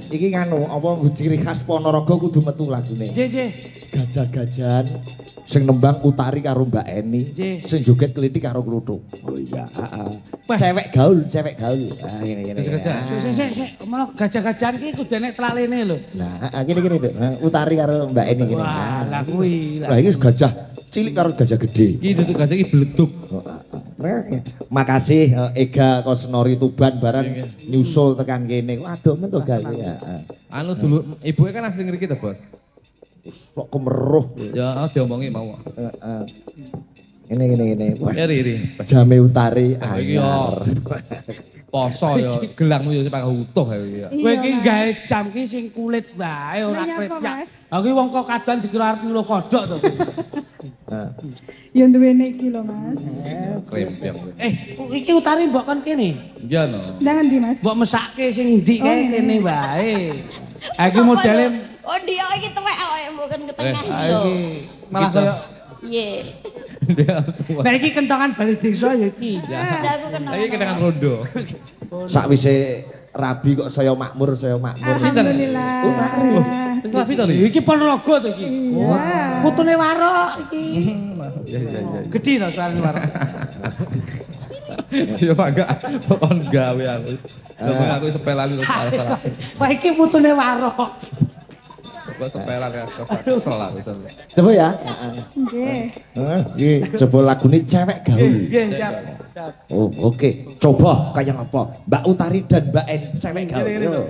Iki nganu apa ciri khas Ponorogo kudu metu lagune. Nggih. Gajah-gajahan sing nembang Utari karo Mbak Eni, sing joget klitik karo Kluthuk. Oh iya, heeh. Cewek gaul. Ah ngene-ngene. Sik, malah gajah-gajahan iki kudu enek tlalene lho. Nah, gini-gini Duk. Utari karo Mbak Eni gini. Wah, lah kuwi. Lah iki gajah cilik karo gajah gede. Iki duduk gajah iki bleduk. Makasih Ega Kosnori Tuban barang nyusul tekan kene. Waduh men to gawe. Anu dulu ibuke kan asli ngriki to, Bos. Sok kemeruh. Ya diomongi mau. Ini. Iri. Jame Utari Iki yo. Poso yo gelangmu yo pakai utuh ya. Kowe iki gawe jam ki sing kulit wae ora krepyak. Ha kuwi wong kok kadan dikira arep nyuluh kodhok to. Ya duwene iki lho Mas. Krempyak. Iki Utari mbok kon kene. Iya no. Nang ndi Mas? Mbok mesake sing ndik kae kene wae. Ha iki modele Oh dia iki tuwek awake bukan ke tengah lho. iki malah kaya Iya. Nah iki kentongan balik desa ya iki. Iki kentongan rondo. Sakwise rabi kok saya makmur. Alhamdulillah. Wis rabi to iki. Iki Ponorogo to iki. Putune Warok iki. Iya. Gedhi to soalnya Warok. Ya Pak enggak kon gawe aku. Ngomong aku sepelan terus salah. Wah iki putune Warok. Kok sepelan ya kesel aku. Coba ya. Nggih. Nggih, coba lagune cewek gaul. Nggih, siap. Oh, oke. Coba kayak apa? Mbak Utari dan Mbak En cewek gaul.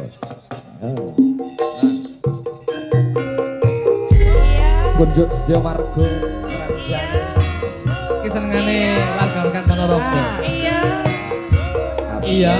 Kunjuk Sedia Margo Ranjane. Iki senengane warga angkat Ponorogo. Iya. Iya.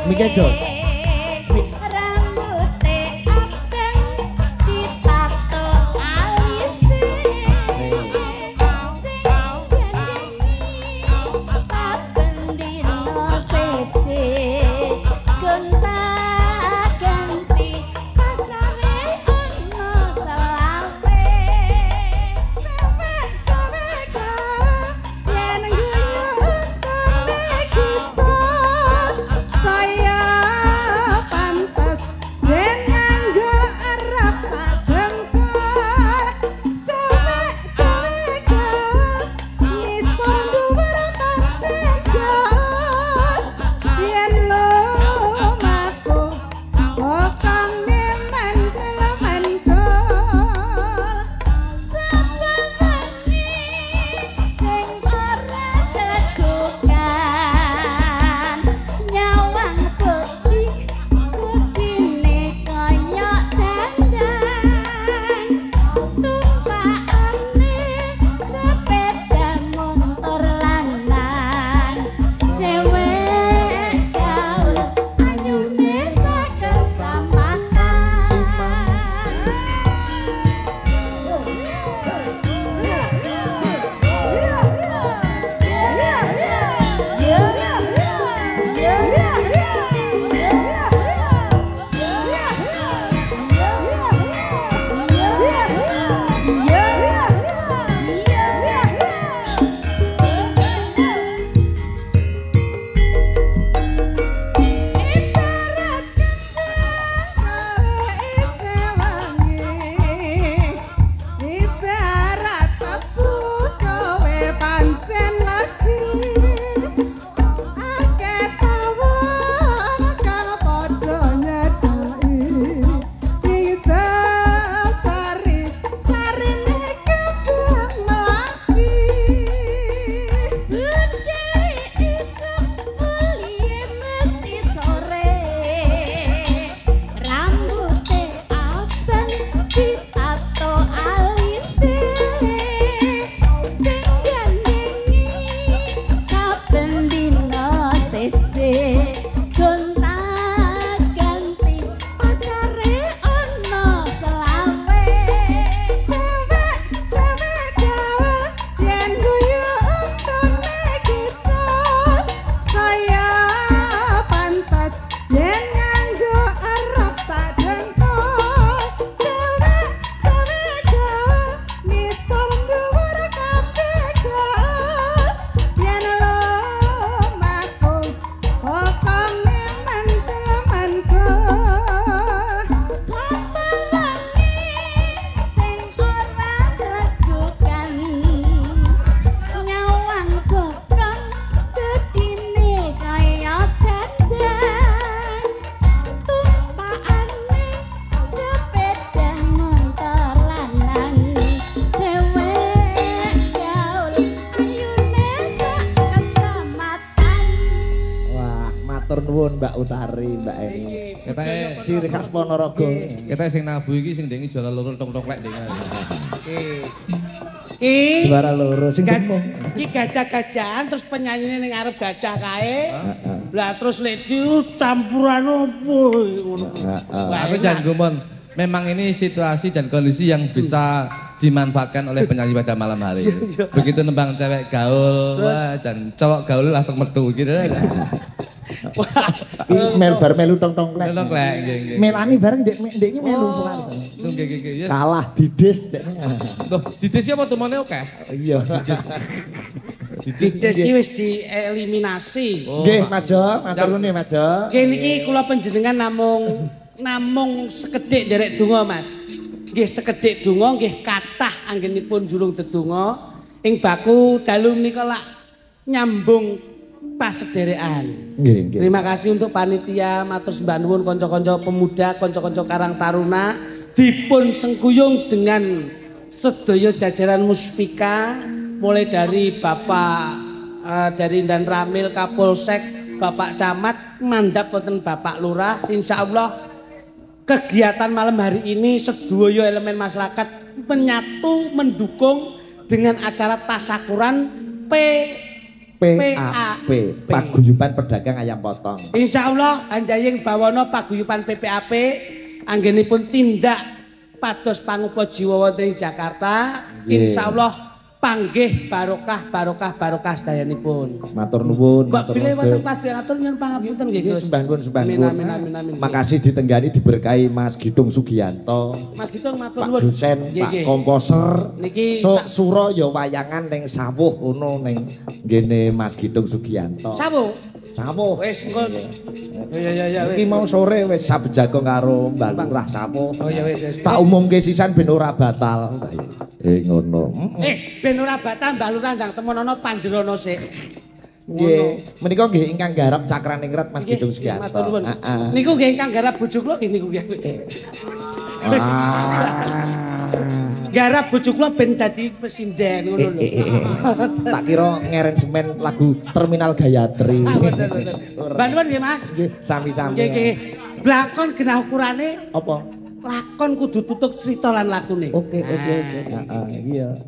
Mikir nuwun Mbak Utari, Mbak Eni. Ketae ciri khas Ponorogo. Ketae sing nabu iki sing ndengi juara loro tok-toklek ndenge. Juara loro sing gemuk. Iki gajah-gajahan terus penyanyine ning arep gajah kae. Lah terus lek campuran opo ngono. Aku jangan gumon. Memang ini situasi dan kondisi yang bisa dimanfaatkan oleh penyanyi pada malam hari. Begitu nembang cewek gaul, wah dan cowok gaul langsung metu gitu. Melu tong-tong klek. Melani bareng dek iki melu. Kalah didis dek. Loh, didis apa tumone oke? Iya. Didis iki wis dieliminasi. Nggih, Mas Jo, matur nuwun Mas Jo. Nggih niki kula panjenengan namung sekedhik nderek donga Mas. Nggih sekedhik donga nggih kathah anggenipun julung dedonga ing baku dalu menika lak nyambung pasederekan. Nggih. Terima kasih untuk panitia, matur sembah nuwun kanca-kanca pemuda, kanca-kanca Karang Taruna dipun sengkuyung dengan sedaya jajaran muspika mulai dari Bapak dari Dan Ramil Kapolsek, Bapak Camat, mandhap wonten Bapak Lurah. Insyaallah kegiatan malam hari ini sedaya elemen masyarakat menyatu mendukung dengan acara tasakuran PAP, Paguyuban Pedagang Ayam Potong. Insyaallah anjaying bawana paguyuban PPAP anggenipun tindak pados pangupa jiwa wonten ing Jakarta. Insyaallah panggih barokah sedayanipun. Matur nuwun, matur nuwun. Bilih wonten kelas ngatur nyuwun pangapunten nggih Gus. Sembah nuwun. Amin. Makasih ditenggani diberkahi Mas Gitung Sugiyanto. Mas Gitung matur Pak nuwun. Dosen, Pak Komposer. Niki sura ya wayangan ning sawuh ngono ning ngene Mas Gitung Sugiyanto. Sawuh. Wis engko. Ya wis. Iki mau sore wis sabejago karo Mbak Lurah sawuh. Oh ya wis. Tak umumke sisan ben ora batal. Ngono. Ben ora batal Mbak Lurah ndang temonono panjenengan sik. Nggih, menika nggih ingkang garap Cakraningrat Mas Gitung Sugiyanto. Niku nggih ingkang garap bojo kula nggih niku nggih. Garap bojo kula ben dadi pesinden ngono lho. Tak kira ngeren semen lagu Terminal Gayatri. Mbak nuwun nggih Mas. Nggih, sami-sami. Nggih. Blakon genah ukurane apa? Lakon kudu tutuk cerita lan lakune. Oke. Iya.